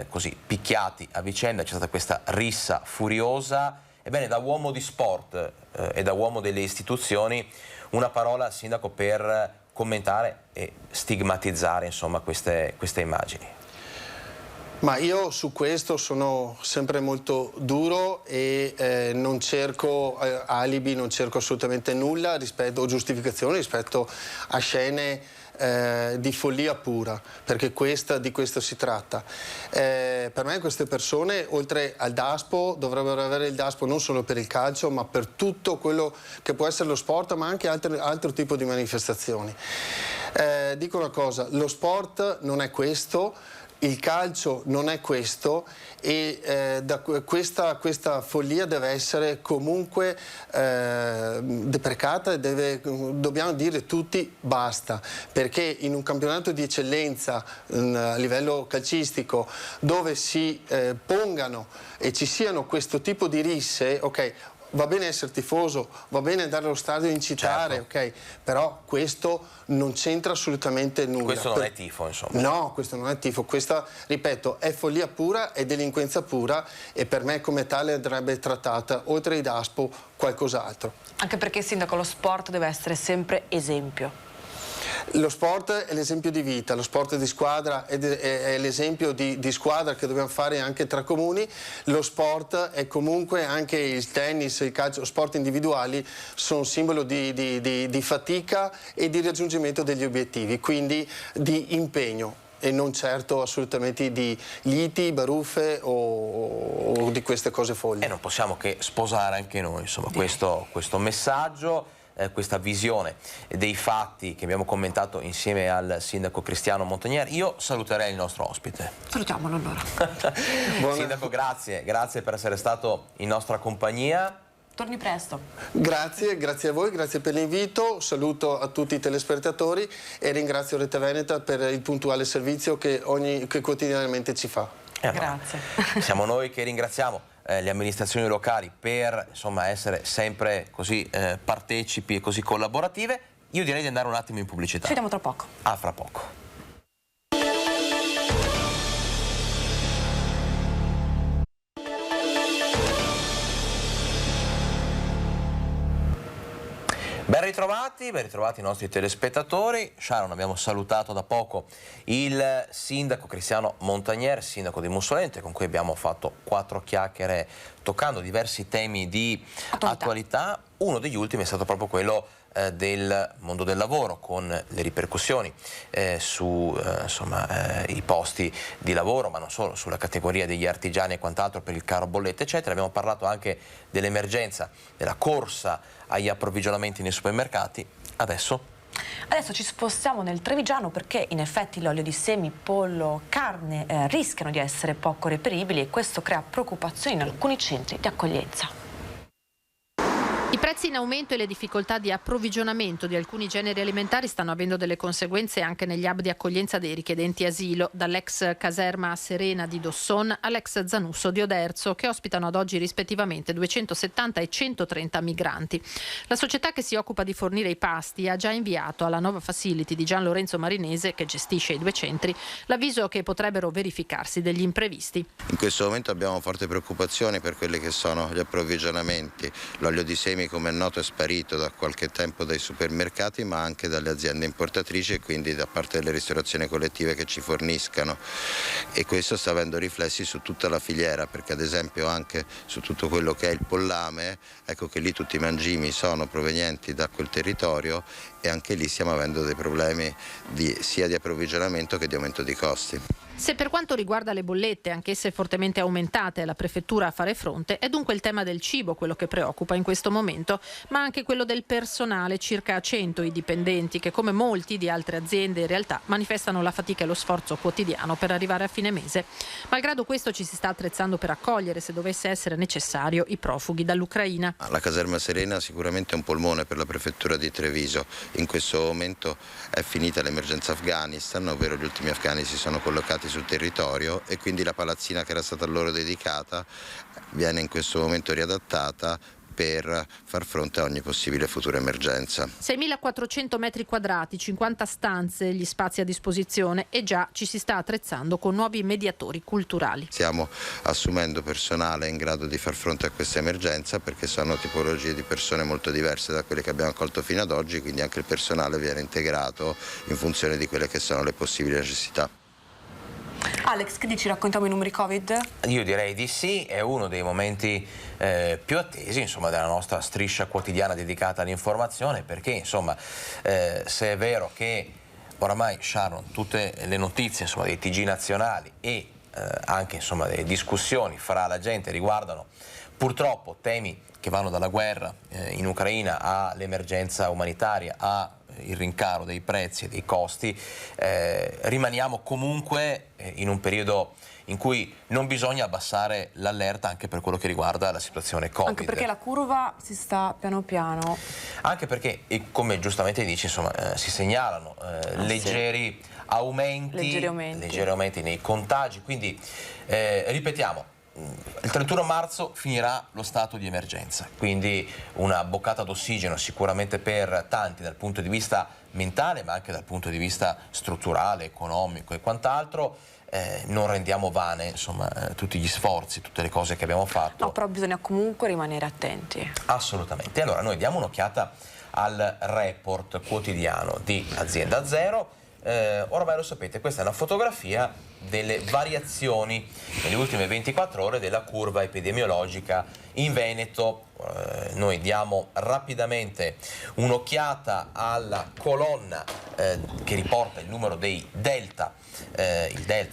così picchiati a vicenda. C'è stata questa rissa furiosa. Ebbene, da uomo di sport e da uomo delle istituzioni, una parola, Sindaco, per commentare e stigmatizzare insomma queste immagini. Ma io su questo sono sempre molto duro e non cerco alibi, non cerco assolutamente nulla o giustificazioni rispetto a scene di follia pura, perché di questo si tratta. Per me queste persone, oltre al DASPO, dovrebbero avere il DASPO non solo per il calcio, ma per tutto quello che può essere lo sport, ma anche altro tipo di manifestazioni. Dico una cosa: lo sport non è questo, il calcio non è questo, e questa follia deve essere comunque deprecata, e dobbiamo dire tutti basta, perché in un campionato di eccellenza a livello calcistico, dove si pongano e ci siano questo tipo di risse, ok, va bene essere tifoso, va bene andare allo stadio e incitare, ok, però questo non c'entra assolutamente nulla. Questo non è tifo, insomma. No, questo non è tifo, questa, ripeto, è follia pura, è delinquenza pura, e per me come tale andrebbe trattata, oltre ai DASPO, qualcos'altro. Anche perché, Sindaco, lo sport deve essere sempre esempio. Lo sport è l'esempio di vita, lo sport di squadra è l'esempio di squadra che dobbiamo fare anche tra comuni. Lo sport è comunque, anche il tennis, il calcio, sport individuali sono simbolo di fatica e di raggiungimento degli obiettivi, quindi di impegno, e non certo assolutamente di liti, baruffe o di queste cose folli. E non possiamo che sposare anche noi insomma questo messaggio. questa visione dei fatti che abbiamo commentato insieme al sindaco Cristiano Montagnier. Io saluterei il nostro ospite. Salutiamolo allora. Sindaco, grazie per essere stato in nostra compagnia. Torni presto. Grazie a voi, grazie per l'invito, saluto a tutti i telespettatori e ringrazio Rete Veneta per il puntuale servizio che quotidianamente ci fa. Grazie. Siamo noi che ringraziamo le amministrazioni locali per essere sempre così partecipi e così collaborative. Io direi di andare un attimo in pubblicità. Ci vediamo tra poco. A fra poco. Ben ritrovati i nostri telespettatori. Sharon, abbiamo salutato da poco il sindaco Cristiano Montagnier, sindaco di Mussolente, con cui abbiamo fatto 4 chiacchiere toccando diversi temi di attualità. Uno degli ultimi è stato proprio quello del mondo del lavoro, con le ripercussioni su i posti di lavoro, ma non solo, sulla categoria degli artigiani e quant'altro per il caro bollette eccetera. Abbiamo parlato anche dell'emergenza, della corsa agli approvvigionamenti nei supermercati. Adesso ci spostiamo nel Trevigiano, perché in effetti l'olio di semi, pollo, carne rischiano di essere poco reperibili e questo crea preoccupazioni in alcuni centri di accoglienza. I prezzi in aumento e le difficoltà di approvvigionamento di alcuni generi alimentari stanno avendo delle conseguenze anche negli hub di accoglienza dei richiedenti asilo, dall'ex caserma Serena di Dosson all'ex Zanusso di Oderzo, che ospitano ad oggi rispettivamente 270 e 130 migranti. La società che si occupa di fornire i pasti ha già inviato alla nuova facility di Gian Lorenzo Marinese, che gestisce i 2 centri, l'avviso che potrebbero verificarsi degli imprevisti. In questo momento abbiamo forte preoccupazione per quelli che sono gli approvvigionamenti. L'olio di semi, come è noto, è sparito da qualche tempo dai supermercati, ma anche dalle aziende importatrici e quindi da parte delle ristorazioni collettive che ci forniscano, e questo sta avendo riflessi su tutta la filiera, perché ad esempio anche su tutto quello che è il pollame, ecco che lì tutti i mangimi sono provenienti da quel territorio e anche lì stiamo avendo dei problemi sia di approvvigionamento che di aumento di costi. Se per quanto riguarda le bollette, anch'esse fortemente aumentate e la prefettura a fare fronte, è dunque il tema del cibo quello che preoccupa in questo momento, ma anche quello del personale, circa 100 i dipendenti che, come molti di altre aziende in realtà, manifestano la fatica e lo sforzo quotidiano per arrivare a fine mese. Malgrado questo, ci si sta attrezzando per accogliere, se dovesse essere necessario, i profughi dall'Ucraina. La caserma Serena sicuramente è un polmone per la prefettura di Treviso. In questo momento è finita l'emergenza Afghanistan, ovvero gli ultimi afghani si sono collocati sul territorio e quindi la palazzina che era stata loro dedicata viene in questo momento riadattata per far fronte a ogni possibile futura emergenza. 6.400 metri quadrati, 50 stanze, gli spazi a disposizione, e già ci si sta attrezzando con nuovi mediatori culturali. Stiamo assumendo personale in grado di far fronte a questa emergenza, perché sono tipologie di persone molto diverse da quelle che abbiamo accolto fino ad oggi, quindi anche il personale viene integrato in funzione di quelle che sono le possibili necessità. Alex, che dici? Raccontiamo i numeri Covid? Io direi di sì, è uno dei momenti più attesi della nostra striscia quotidiana dedicata all'informazione, perché se è vero che oramai, Sharon, tutte le notizie dei TG nazionali e anche delle discussioni fra la gente riguardano purtroppo temi che vanno dalla guerra in Ucraina all'emergenza umanitaria, il rincaro dei prezzi e dei costi, rimaniamo comunque in un periodo in cui non bisogna abbassare l'allerta anche per quello che riguarda la situazione Covid. Anche perché la curva si sta piano piano. Anche perché, e come giustamente dici, si segnalano leggeri aumenti nei contagi, quindi ripetiamo, il 31 marzo finirà lo stato di emergenza, quindi una boccata d'ossigeno sicuramente per tanti dal punto di vista mentale, ma anche dal punto di vista strutturale, economico e quant'altro. Non rendiamo vane tutti gli sforzi, tutte le cose che abbiamo fatto. No, però bisogna comunque rimanere attenti. Assolutamente. Allora noi diamo un'occhiata al report quotidiano di Azienda Zero. ormai lo sapete, questa è una fotografia delle variazioni nelle ultime 24 ore della curva epidemiologica in Veneto. Noi diamo rapidamente un'occhiata alla colonna che riporta il numero dei delta,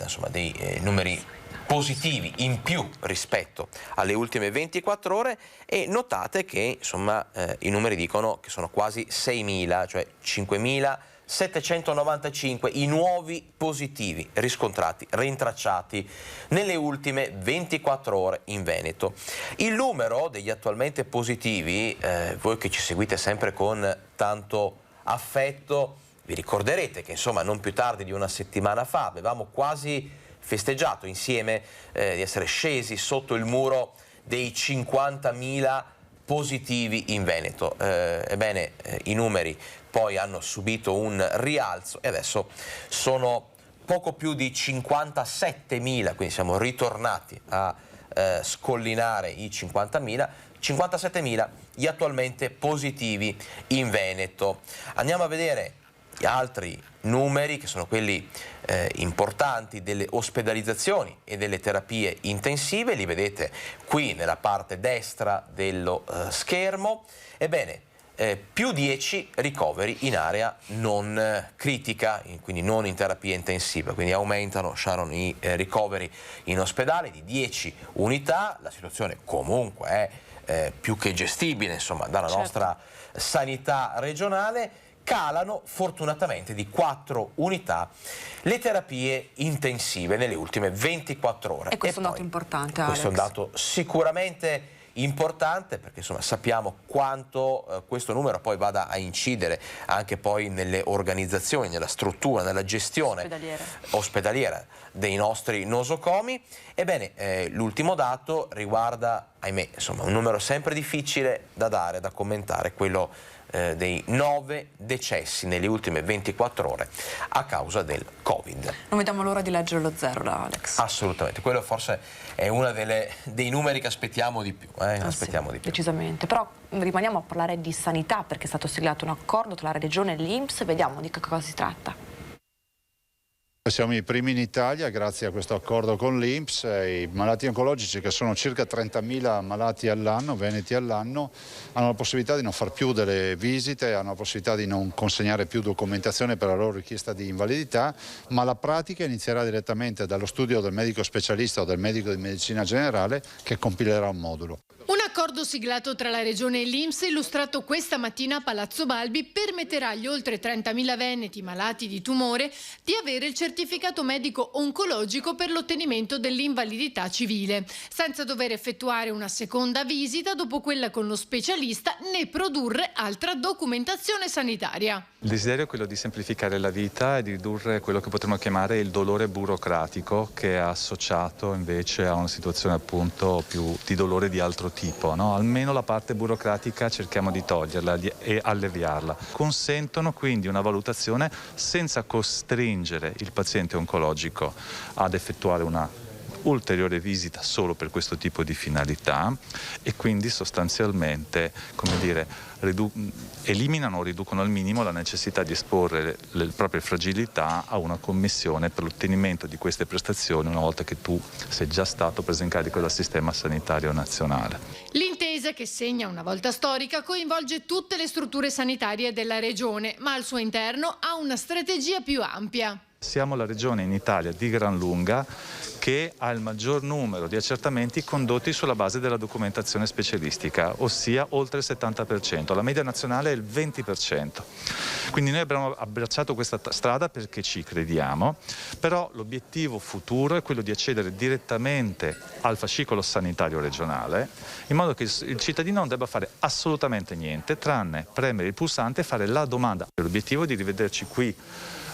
insomma dei numeri positivi in più rispetto alle ultime 24 ore, e notate che insomma i numeri dicono che sono quasi 6.000, cioè 5.795 i nuovi positivi riscontrati, rintracciati nelle ultime 24 ore in Veneto. Il numero degli attualmente positivi, voi che ci seguite sempre con tanto affetto, vi ricorderete che insomma non più tardi di una settimana fa avevamo quasi festeggiato insieme di essere scesi sotto il muro dei 50.000 positivi in Veneto. Ebbene, i numeri poi hanno subito un rialzo e adesso sono poco più di 57.000, quindi siamo ritornati a scollinare i 50.000, 57.000 gli attualmente positivi in Veneto. Andiamo a vedere gli altri numeri, che sono quelli importanti, delle ospedalizzazioni e delle terapie intensive. Li vedete qui nella parte destra dello schermo. Ebbene, più 10 ricoveri in area non critica, quindi non in terapia intensiva, quindi aumentano, Sharon, i ricoveri in ospedale di 10 unità. La situazione comunque è più che gestibile, insomma, dalla nostra sanità regionale. Calano fortunatamente di 4 unità le terapie intensive nelle ultime 24 ore. E questo è un dato importante, Alex. Questo è un dato sicuramente importante, perché insomma sappiamo quanto questo numero poi vada a incidere anche poi nelle organizzazioni, nella struttura, nella gestione ospedaliera dei nostri nosocomi. Ebbene, l'ultimo dato riguarda, ahimè, insomma, un numero sempre difficile da dare, da commentare, quello dei 9 decessi nelle ultime 24 ore a causa del Covid. Non vediamo l'ora di leggere lo zero, Alex. Assolutamente, quello forse è uno dei numeri che aspettiamo di più. Aspettiamo di più. Decisamente, però rimaniamo a parlare di sanità, perché è stato siglato un accordo tra la Regione e l'INPS, vediamo di che cosa si tratta. Siamo i primi in Italia grazie a questo accordo con l'INPS. I malati oncologici, che sono circa 30.000 malati all'anno, veneti all'anno, hanno la possibilità di non far più delle visite, hanno la possibilità di non consegnare più documentazione per la loro richiesta di invalidità, ma la pratica inizierà direttamente dallo studio del medico specialista o del medico di medicina generale, che compilerà un modulo. Un accordo siglato tra la Regione e l'INPS, illustrato questa mattina a Palazzo Balbi, permetterà agli oltre 30.000 veneti malati di tumore di avere il certificato medico oncologico per l'ottenimento dell'invalidità civile, senza dover effettuare una seconda visita dopo quella con lo specialista né produrre altra documentazione sanitaria. Il desiderio è quello di semplificare la vita e di ridurre quello che potremmo chiamare il dolore burocratico, che è associato invece a una situazione appunto più di dolore di altro tipo, no? Almeno la parte burocratica cerchiamo di toglierla e alleviarla. Consentono quindi una valutazione senza costringere il paziente oncologico ad effettuare una ulteriore visita solo per questo tipo di finalità, e quindi sostanzialmente, come dire, eliminano o riducono al minimo la necessità di esporre le proprie fragilità a una commissione per l'ottenimento di queste prestazioni una volta che tu sei già stato preso in carico dal sistema sanitario nazionale. L'intesa, che segna una volta storica, coinvolge tutte le strutture sanitarie della regione, ma al suo interno ha una strategia più ampia. Siamo la regione in Italia di gran lunga che ha il maggior numero di accertamenti condotti sulla base della documentazione specialistica, ossia oltre il 70%. La media nazionale è il 20%. Quindi noi abbiamo abbracciato questa strada perché ci crediamo, però l'obiettivo futuro è quello di accedere direttamente al fascicolo sanitario regionale, in modo che il cittadino non debba fare assolutamente niente, tranne premere il pulsante e fare la domanda. L'obiettivo è di rivederci qui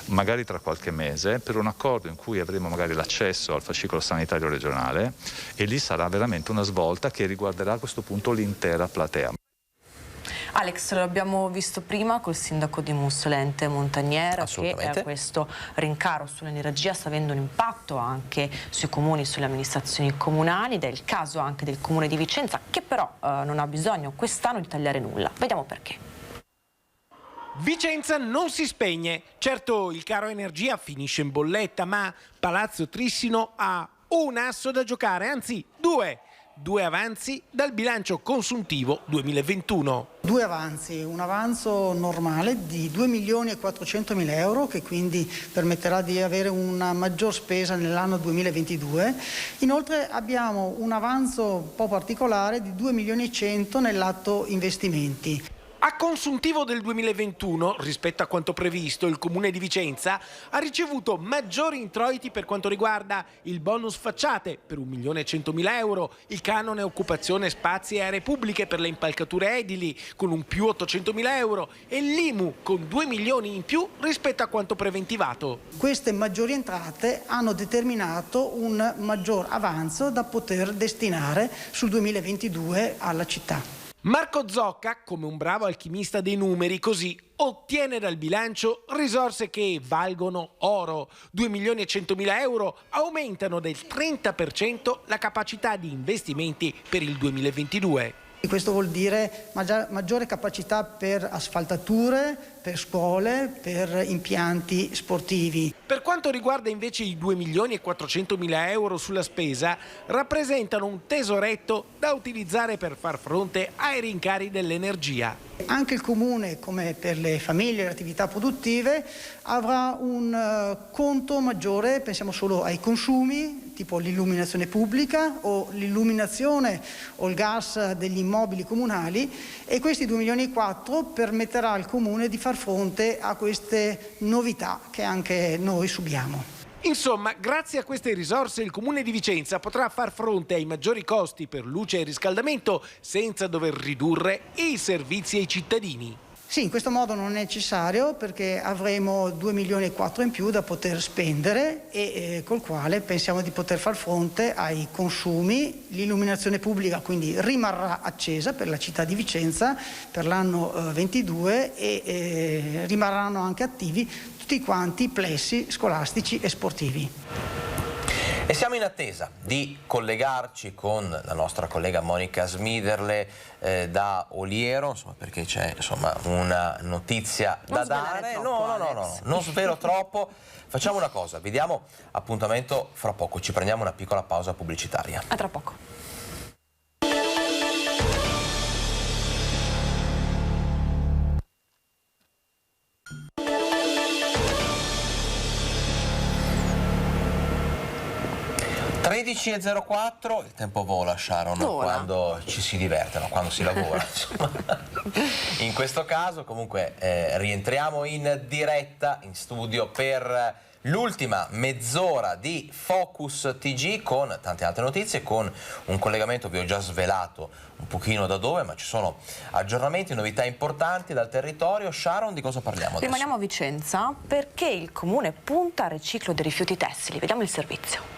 magari tra qualche mese, per un accordo in cui avremo magari l'accesso al fascicolo sanitario regionale, e lì sarà veramente una svolta che riguarderà a questo punto l'intera platea. Alex, lo abbiamo visto prima col sindaco di Mussolente Montagniera, che questo rincaro sull'energia sta avendo un impatto anche sui comuni, sulle amministrazioni comunali, ed è il caso anche del comune di Vicenza, che però non ha bisogno quest'anno di tagliare nulla. Vediamo perché. Vicenza non si spegne. Certo, il caro energia finisce in bolletta, ma Palazzo Trissino ha un asso da giocare, anzi due avanzi dal bilancio consuntivo 2021. Due avanzi, un avanzo normale di 2.400.000 euro che quindi permetterà di avere una maggior spesa nell'anno 2022. Inoltre abbiamo un avanzo un po' particolare di 2.100.000 nell'atto investimenti. A consuntivo del 2021, rispetto a quanto previsto, il Comune di Vicenza ha ricevuto maggiori introiti per quanto riguarda il bonus facciate per 1.100.000 euro, il canone occupazione spazi e aree pubbliche per le impalcature edili con un più 800.000 euro e l'IMU con 2 milioni in più rispetto a quanto preventivato. Queste maggiori entrate hanno determinato un maggior avanzo da poter destinare sul 2022 alla città. Marco Zocca, come un bravo alchimista dei numeri, così ottiene dal bilancio risorse che valgono oro. 2.100.000 euro aumentano del 30% la capacità di investimenti per il 2022. Questo vuol dire maggiore capacità per asfaltature, per scuole, per impianti sportivi. Per quanto riguarda invece i 2.400.000 euro sulla spesa, rappresentano un tesoretto da utilizzare per far fronte ai rincari dell'energia. Anche il Comune, come per le famiglie e le attività produttive, avrà un conto maggiore, pensiamo solo ai consumi, tipo l'illuminazione pubblica o l'illuminazione o il gas degli immobili comunali, e questi 2,4 milioni permetterà al Comune di far fronte a queste novità che anche noi subiamo. Insomma, grazie a queste risorse il Comune di Vicenza potrà far fronte ai maggiori costi per luce e riscaldamento senza dover ridurre i servizi ai cittadini. Sì, in questo modo non è necessario perché avremo 2,4 milioni in più da poter spendere e col quale pensiamo di poter far fronte ai consumi. L'illuminazione pubblica quindi rimarrà accesa per la città di Vicenza per l'anno 22 e rimarranno anche attivi tutti quanti i plessi scolastici e sportivi. E siamo in attesa di collegarci con la nostra collega Monica Smiderle da Oliero, insomma, perché c'è una notizia da dare. No, non svelo troppo. Facciamo una cosa, vi diamo appuntamento fra poco, ci prendiamo una piccola pausa pubblicitaria. A tra poco. (13:04), il tempo vola, Sharon, quando ci si diverte, quando si lavora. In questo caso comunque rientriamo in diretta in studio per l'ultima mezz'ora di Focus TG con tante altre notizie, con un collegamento, vi ho già svelato un pochino da dove, ma ci sono aggiornamenti, novità importanti dal territorio. Sharon, di cosa parliamo adesso? Rimaniamo a Vicenza perché il Comune punta al riciclo dei rifiuti tessili. Vediamo il servizio.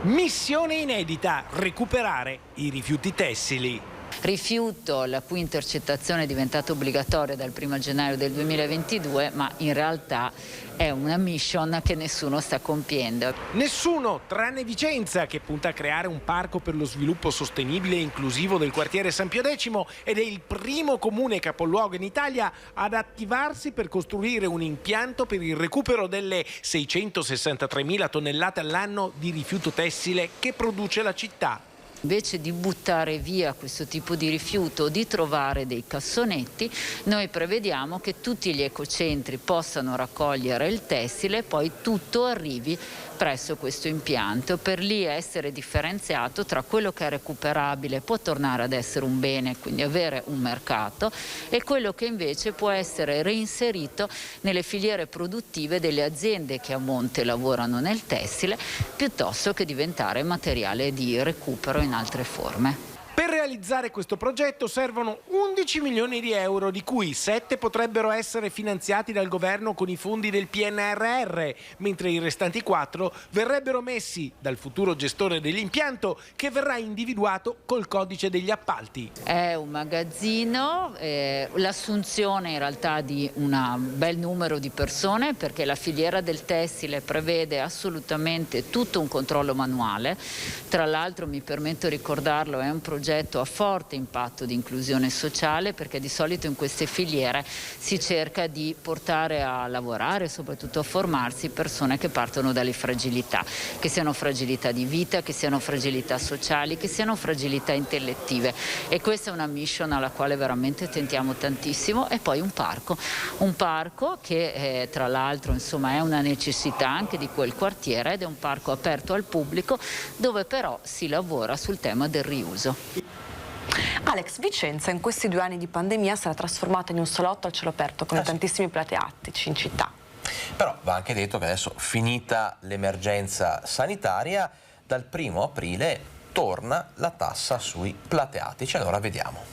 Missione inedita, recuperare i rifiuti tessili. Rifiuto la cui intercettazione è diventata obbligatoria dal 1 gennaio del 2022, ma in realtà è una mission che nessuno sta compiendo. Nessuno, tranne Vicenza, che punta a creare un parco per lo sviluppo sostenibile e inclusivo del quartiere San Pio X ed è il primo comune capoluogo in Italia ad attivarsi per costruire un impianto per il recupero delle 663.000 tonnellate all'anno di rifiuto tessile che produce la città. Invece di buttare via questo tipo di rifiuto o di trovare dei cassonetti, noi prevediamo che tutti gli ecocentri possano raccogliere il tessile e poi tutto arrivi presso questo impianto, per lì essere differenziato tra quello che è recuperabile, può tornare ad essere un bene, quindi avere un mercato, e quello che invece può essere reinserito nelle filiere produttive delle aziende che a monte lavorano nel tessile, piuttosto che diventare materiale di recupero in altre forme. Per realizzare questo progetto servono 11 milioni di euro, di cui 7 potrebbero essere finanziati dal governo con i fondi del PNRR, mentre i restanti 4 verrebbero messi dal futuro gestore dell'impianto, che verrà individuato col codice degli appalti. È un magazzino, l'assunzione in realtà di un bel numero di persone, perché la filiera del tessile prevede assolutamente tutto un controllo manuale. Tra l'altro, mi permetto di ricordarlo, è un progetto soprattutto a forte impatto di inclusione sociale, perché di solito in queste filiere si cerca di portare a lavorare, soprattutto a formarsi, persone che partono dalle fragilità, che siano fragilità di vita, che siano fragilità sociali, che siano fragilità intellettive, e questa è una mission alla quale veramente tentiamo tantissimo. E poi un parco che tra l'altro è una necessità anche di quel quartiere, ed è un parco aperto al pubblico dove però si lavora sul tema del riuso. Alex, Vicenza in questi 2 anni di pandemia sarà trasformata in un salotto al cielo aperto con tantissimi plateattici in città. Però va anche detto che adesso, finita l'emergenza sanitaria, dal 1° aprile torna la tassa sui plateatici. Allora vediamo.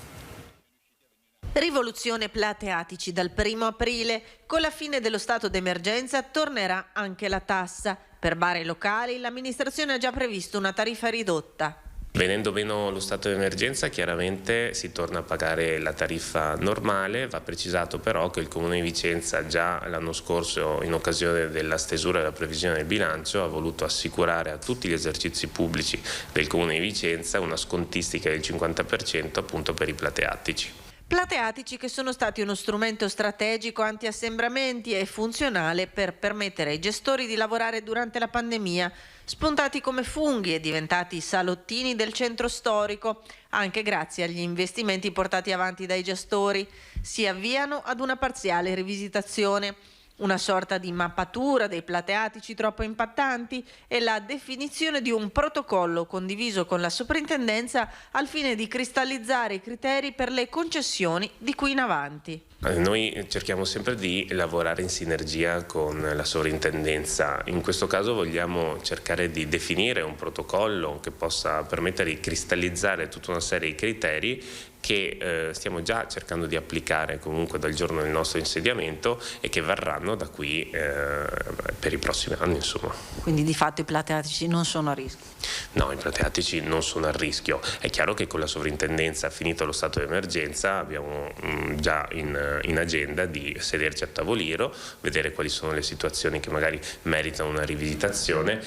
Rivoluzione plateatici dal 1° aprile. Con la fine dello stato d'emergenza tornerà anche la tassa. Per bar e locali l'amministrazione ha già previsto una tariffa ridotta. Venendo meno lo stato di emergenza, chiaramente si torna a pagare la tariffa normale. Va precisato però che il Comune di Vicenza già l'anno scorso, in occasione della stesura della previsione del bilancio, ha voluto assicurare a tutti gli esercizi pubblici del Comune di Vicenza una scontistica del 50% appunto per i plateattici. Plateatici che sono stati uno strumento strategico anti-assembramenti e funzionale per permettere ai gestori di lavorare durante la pandemia, spuntati come funghi e diventati salottini del centro storico, anche grazie agli investimenti portati avanti dai gestori. Si avviano ad una parziale rivisitazione, una sorta di mappatura dei plateatici troppo impattanti e la definizione di un protocollo condiviso con la soprintendenza al fine di cristallizzare i criteri per le concessioni di qui in avanti. Noi cerchiamo sempre di lavorare in sinergia con la sovrintendenza. In questo caso vogliamo cercare di definire un protocollo che possa permettere di cristallizzare tutta una serie di criteri che stiamo già cercando di applicare comunque dal giorno del nostro insediamento e che varranno da qui per i prossimi anni, insomma. Quindi di fatto i plateatici non sono a rischio? No, i plateatici non sono a rischio. È chiaro che con la sovrintendenza, finito lo stato di emergenza, abbiamo già in agenda di sederci a tavolino, vedere quali sono le situazioni che magari meritano una rivisitazione.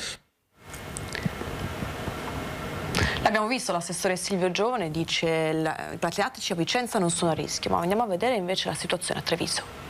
L'abbiamo visto, l'assessore Silvio Giovane dice i plateatici a Vicenza non sono a rischio, ma andiamo a vedere invece la situazione a Treviso.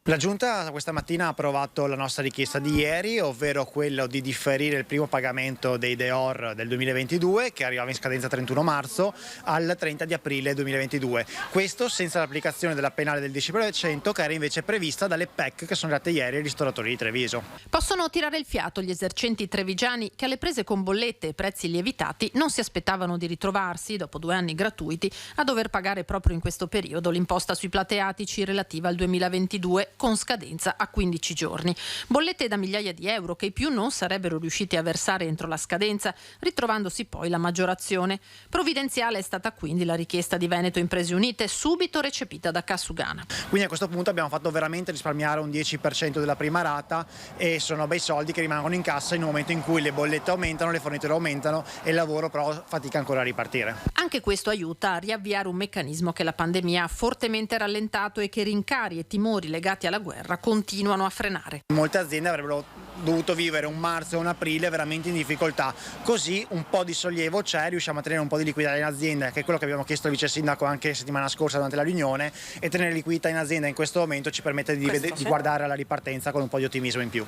La Giunta questa mattina ha approvato la nostra richiesta di ieri, ovvero quello di differire il primo pagamento dei DEOR del 2022, che arrivava in scadenza 31 marzo, al 30 di aprile 2022. Questo senza l'applicazione della penale del 10%, che era invece prevista dalle PEC che sono arrivate ieri ai ristoratori di Treviso. Possono tirare il fiato gli esercenti trevigiani che alle prese con bollette e prezzi lievitati non si aspettavano di ritrovarsi, dopo 2 anni gratuiti, a dover pagare proprio in questo periodo l'imposta sui plateatici relativa al 2022, con scadenza a 15 giorni. Bollette da migliaia di euro che i più non sarebbero riusciti a versare entro la scadenza, ritrovandosi poi la maggiorazione. Provvidenziale è stata quindi la richiesta di Veneto Imprese Unite, subito recepita da Cassugana. Quindi a questo punto abbiamo fatto veramente risparmiare un 10% della prima rata, e sono bei soldi che rimangono in cassa in un momento in cui le bollette aumentano, le forniture aumentano e il lavoro però fatica ancora a ripartire. Anche questo aiuta a riavviare un meccanismo che la pandemia ha fortemente rallentato e che rincari e timori legati alla guerra continuano a frenare. Molte aziende avrebbero dovuto vivere un marzo e un aprile veramente in difficoltà, così un po' di sollievo c'è, riusciamo a tenere un po' di liquidità in azienda, che è quello che abbiamo chiesto al vice sindaco anche settimana scorsa durante la riunione, e tenere liquidità in azienda in questo momento ci permette di guardare alla ripartenza con un po' di ottimismo in più.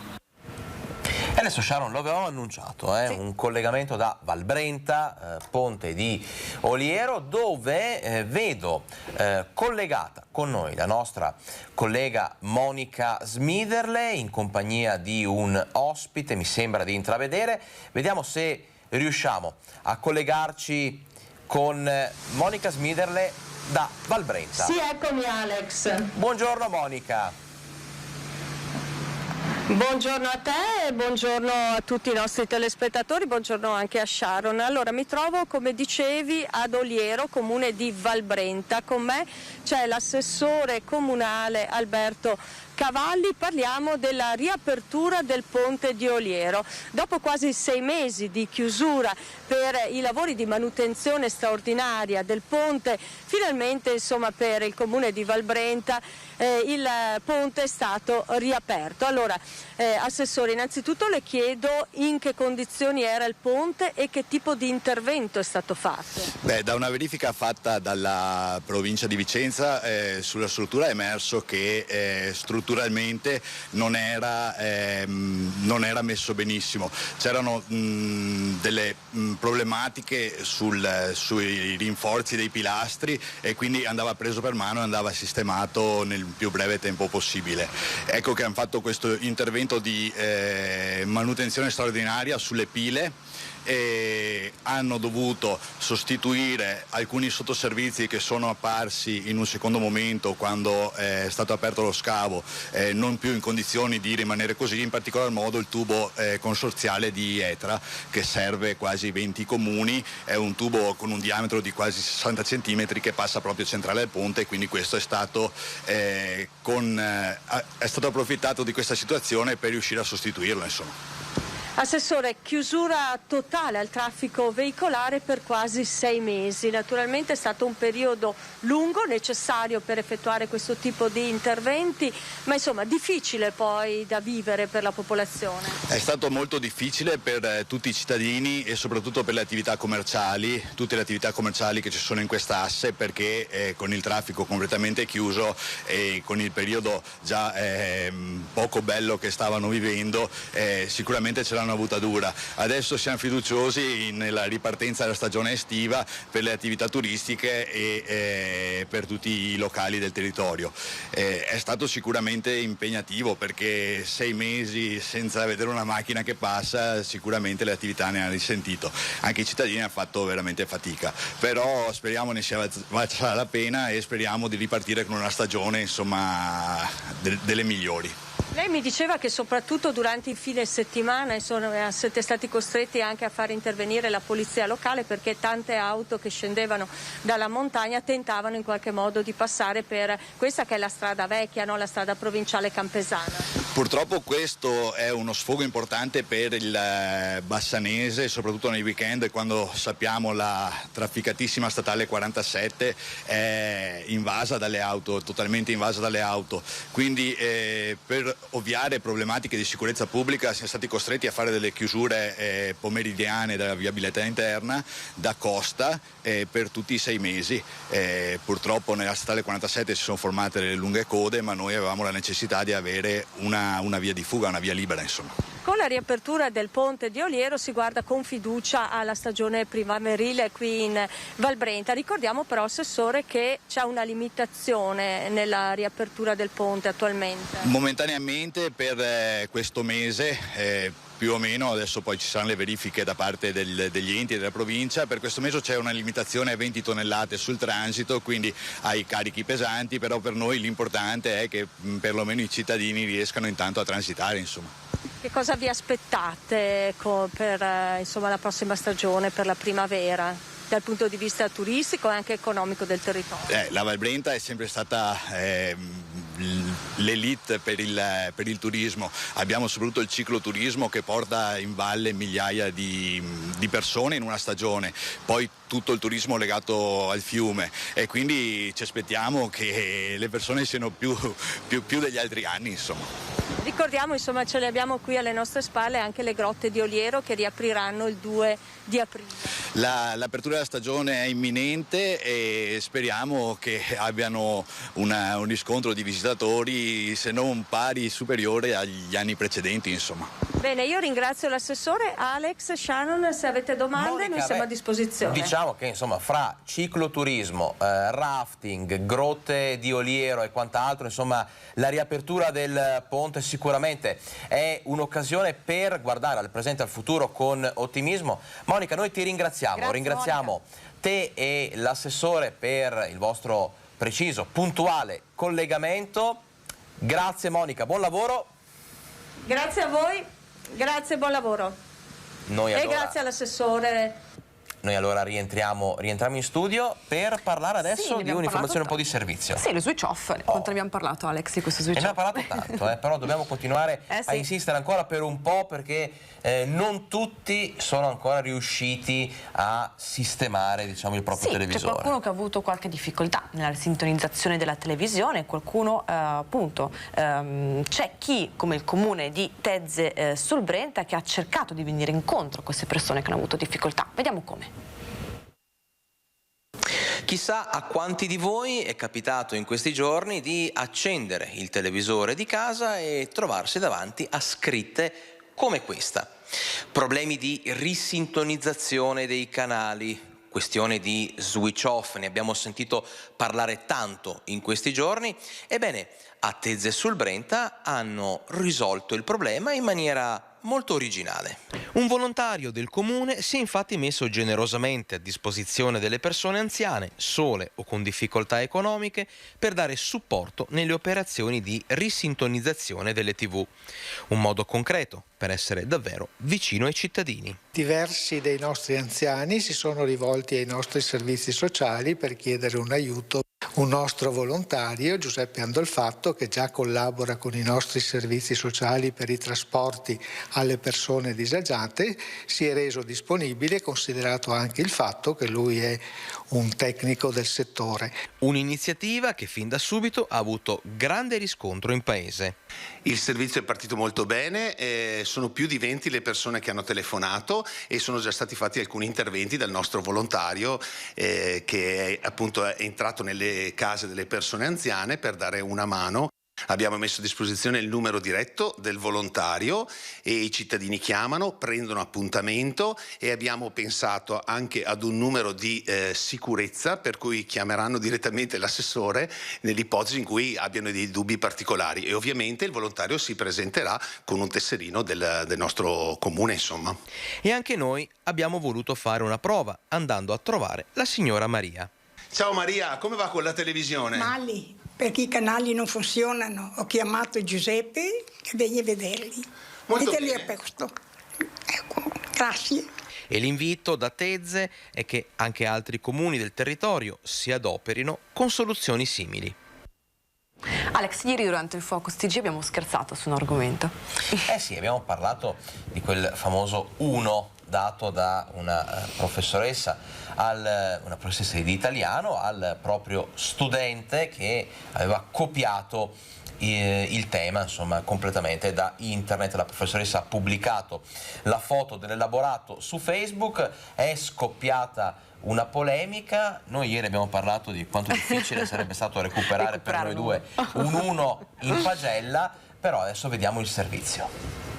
E adesso, Sharon, lo avevamo annunciato, un collegamento da Valbrenta, Ponte di Oliero, dove vedo collegata con noi la nostra collega Monica Smiderle in compagnia di un ospite, mi sembra di intravedere. Vediamo se riusciamo a collegarci con Monica Smiderle da Valbrenta. Sì, eccomi Alex. Buongiorno Monica. Buongiorno a te e buongiorno a tutti i nostri telespettatori, buongiorno anche a Sharon. Allora, mi trovo, come dicevi, ad Oliero, comune di Valbrenta. Con me c'è l'assessore comunale Alberto cavalli, parliamo della riapertura del ponte di Oliero. Dopo quasi 6 mesi di chiusura per i lavori di manutenzione straordinaria del ponte, finalmente insomma per il comune di Valbrenta il ponte è stato riaperto. Allora, Assessore, innanzitutto le chiedo in che condizioni era il ponte e che tipo di intervento è stato fatto. Da una verifica fatta dalla provincia di Vicenza sulla struttura è emerso che strutturalmente non era messo benissimo. C'erano delle problematiche sui rinforzi dei pilastri e quindi andava preso per mano e andava sistemato nel più breve tempo possibile. Ecco che hanno fatto questo intervento di manutenzione straordinaria sulle pile e hanno dovuto sostituire alcuni sottoservizi che sono apparsi in un secondo momento quando è stato aperto lo scavo, non più in condizioni di rimanere così, in particolar modo il tubo consorziale di Etra che serve quasi 20 comuni, è un tubo con un diametro di quasi 60 cm che passa proprio centrale al ponte, quindi questo è stato approfittato di questa situazione per riuscire a sostituirlo, insomma. Assessore, chiusura totale al traffico veicolare per quasi 6 mesi. Naturalmente è stato un periodo lungo, necessario per effettuare questo tipo di interventi, ma insomma difficile poi da vivere per la popolazione. È stato molto difficile per tutti i cittadini e soprattutto per le attività commerciali, tutte le attività commerciali che ci sono in quest'asse, perché con il traffico completamente chiuso e con il periodo già poco bello che stavano vivendo, sicuramente ce l'hanno avuta dura. Adesso siamo fiduciosi nella ripartenza della stagione estiva per le attività turistiche e per tutti i locali del territorio. È stato sicuramente impegnativo perché 6 mesi senza vedere una macchina che passa, sicuramente le attività ne hanno risentito. Anche i cittadini hanno fatto veramente fatica, però speriamo ne sia valsa la pena e speriamo di ripartire con una stagione insomma delle migliori. Lei mi diceva che soprattutto durante il fine settimana siete stati costretti anche a far intervenire la polizia locale perché tante auto che scendevano dalla montagna tentavano in qualche modo di passare per questa che è la strada vecchia, no? La strada provinciale campesana. Purtroppo questo è uno sfogo importante per il bassanese, soprattutto nei weekend, quando sappiamo la trafficatissima statale 47 è invasa dalle auto, totalmente invasa dalle auto. Quindi per ovviare problematiche di sicurezza pubblica siamo stati costretti a fare delle chiusure pomeridiane della viabilità interna da costa per tutti i 6 mesi. Purtroppo nella statale 47 si sono formate delle lunghe code, ma noi avevamo la necessità di avere una via di fuga, una via libera, insomma. Con la riapertura del ponte di Oliero si guarda con fiducia alla stagione primaverile qui in Valbrenta. Ricordiamo però, Assessore, che c'è una limitazione nella riapertura del ponte attualmente. Momentaneamente per questo mese più o meno, adesso poi ci saranno le verifiche da parte degli enti e della provincia, per questo mese c'è una limitazione a 20 tonnellate sul transito, quindi ai carichi pesanti, però per noi l'importante è che perlomeno i cittadini riescano intanto a transitare, insomma. Che cosa vi aspettate per la prossima stagione, per la primavera, dal punto di vista turistico e anche economico del territorio? La Valbrenta è sempre stata l'elite per il turismo. Abbiamo soprattutto il cicloturismo che porta in valle migliaia di persone in una stagione, poi tutto il turismo legato al fiume e quindi ci aspettiamo che le persone siano più degli altri anni, insomma. Ricordiamo, insomma, ce le abbiamo qui alle nostre spalle anche le grotte di Oliero che riapriranno il 2 di aprile. L'apertura della stagione è imminente e speriamo che abbiano un riscontro di visitatori se non pari, superiore agli anni precedenti, insomma. Bene, io ringrazio l'assessore Alex. Sharon, se avete domande Monica, noi siamo a disposizione. Diciamo che insomma fra cicloturismo, rafting, grotte di Oliero e quant'altro, insomma la riapertura del ponte sicuramente è un'occasione per guardare al presente e al futuro con ottimismo. Monica, noi ti ringraziamo. Grazie, ringraziamo Monica. Te e l'assessore per il vostro preciso, puntuale collegamento. Grazie Monica, buon lavoro. Grazie a voi, grazie, buon lavoro. Noi e allora grazie all'assessore. Noi allora rientriamo in studio per parlare adesso di un'informazione un po' di servizio. Sì, lo switch off. Quanto abbiamo parlato, Alex, di questo switch off? Ne abbiamo parlato tanto, però dobbiamo continuare a insistere ancora per un po', perché non tutti sono ancora riusciti a sistemare, diciamo, il proprio televisore. C'è qualcuno che ha avuto qualche difficoltà nella sintonizzazione della televisione, qualcuno appunto c'è chi, come il comune di Tezze sul Brenta, che ha cercato di venire incontro a queste persone che hanno avuto difficoltà. Vediamo come. Chissà a quanti di voi è capitato in questi giorni di accendere il televisore di casa e trovarsi davanti a scritte come questa. Problemi di risintonizzazione dei canali, questione di switch off, ne abbiamo sentito parlare tanto in questi giorni. Ebbene, a Tezze sul Brenta hanno risolto il problema in maniera molto originale. Un volontario del comune si è infatti messo generosamente a disposizione delle persone anziane, sole o con difficoltà economiche, per dare supporto nelle operazioni di risintonizzazione delle TV. Un modo concreto per essere davvero vicino ai cittadini. Diversi dei nostri anziani si sono rivolti ai nostri servizi sociali per chiedere un aiuto. Un nostro volontario, Giuseppe Andolfatto, che già collabora con i nostri servizi sociali per i trasporti alle persone disagiate, si è reso disponibile, considerato anche il fatto che lui è un tecnico del settore. Un'iniziativa che fin da subito ha avuto grande riscontro in paese. Il servizio è partito molto bene, sono più di 20 le persone che hanno telefonato e sono già stati fatti alcuni interventi dal nostro volontario che appunto è entrato nelle case delle persone anziane per dare una mano. Abbiamo messo a disposizione il numero diretto del volontario e i cittadini chiamano, prendono appuntamento, e abbiamo pensato anche ad un numero di sicurezza per cui chiameranno direttamente l'assessore nell'ipotesi in cui abbiano dei dubbi particolari, e ovviamente il volontario si presenterà con un tesserino del nostro comune, insomma. E anche noi abbiamo voluto fare una prova andando a trovare la signora Maria. Ciao Maria, come va con la televisione? Male, perché i canali non funzionano. Ho chiamato Giuseppe che viene a vederli. Metterli a posto. Ecco, grazie. E l'invito da Tezze è che anche altri comuni del territorio si adoperino con soluzioni simili. Alex, ieri durante il Focus TG abbiamo scherzato su un argomento. Sì, abbiamo parlato di quel famoso 1 dato da una professoressa di italiano al proprio studente che aveva copiato il tema, insomma, completamente da internet. La professoressa ha pubblicato la foto dell'elaborato su Facebook, è scoppiata una polemica. Noi ieri abbiamo parlato di quanto difficile sarebbe stato recuperare per noi due un 1 in pagella, però adesso vediamo il servizio.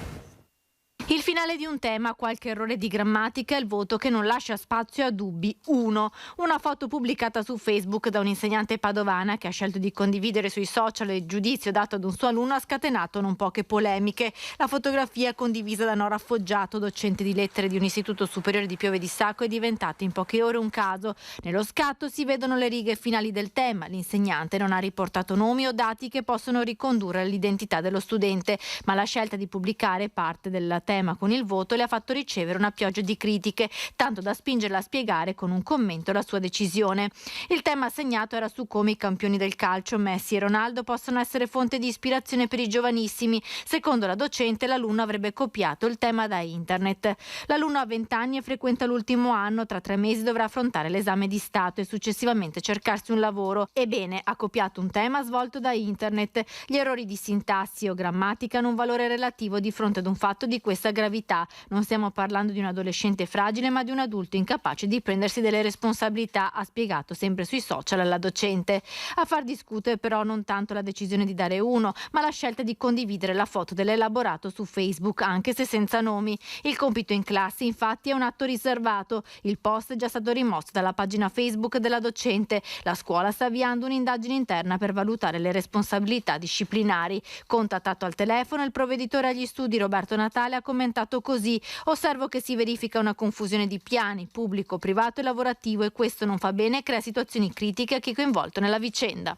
Il finale di un tema, qualche errore di grammatica e il voto che non lascia spazio a dubbi. 1. Una foto pubblicata su Facebook da un'insegnante padovana che ha scelto di condividere sui social il giudizio dato ad un suo alunno ha scatenato non poche polemiche. La fotografia condivisa da Nora Foggiato, docente di lettere di un istituto superiore di Piove di Sacco, è diventata in poche ore un caso. Nello scatto si vedono le righe finali del tema. L'insegnante non ha riportato nomi o dati che possono ricondurre all'identità dello studente, ma la scelta di pubblicare parte del tema con il voto le ha fatto ricevere una pioggia di critiche, tanto da spingerla a spiegare con un commento la sua decisione. Il tema assegnato era su come i campioni del calcio, Messi e Ronaldo, possono essere fonte di ispirazione per i giovanissimi. Secondo la docente, l'alunno avrebbe copiato il tema da internet. L'alunno ha 20 anni e frequenta l'ultimo anno, tra 3 mesi dovrà affrontare l'esame di Stato e successivamente cercarsi un lavoro. Ebbene, ha copiato un tema svolto da internet. Gli errori di sintassi o grammatica hanno un valore relativo di fronte ad un fatto di questa gravità. Non stiamo parlando di un adolescente fragile, ma di un adulto incapace di prendersi delle responsabilità, ha spiegato sempre sui social alla docente. A far discutere però non tanto la decisione di dare 1, ma la scelta di condividere la foto dell'elaborato su Facebook, anche se senza nomi. Il compito in classe infatti è un atto riservato. Il post è già stato rimosso dalla pagina Facebook della docente. La scuola sta avviando un'indagine interna per valutare le responsabilità disciplinari. Contattato al telefono, il provveditore agli studi Roberto Natale ha commentato così: osservo che si verifica una confusione di piani pubblico, privato e lavorativo, e questo non fa bene e crea situazioni critiche a chi è coinvolto nella vicenda.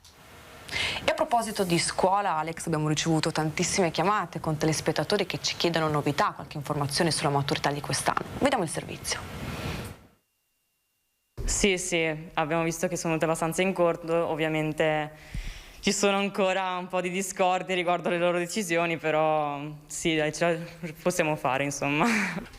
E a proposito di scuola, Alex, abbiamo ricevuto tantissime chiamate con telespettatori che ci chiedono novità, qualche informazione sulla maturità di quest'anno. Vediamo il servizio. Sì, abbiamo visto che sono abbastanza in corto, ovviamente ci sono ancora un po' di discordia riguardo alle loro decisioni, però sì, dai, ce la possiamo fare, insomma.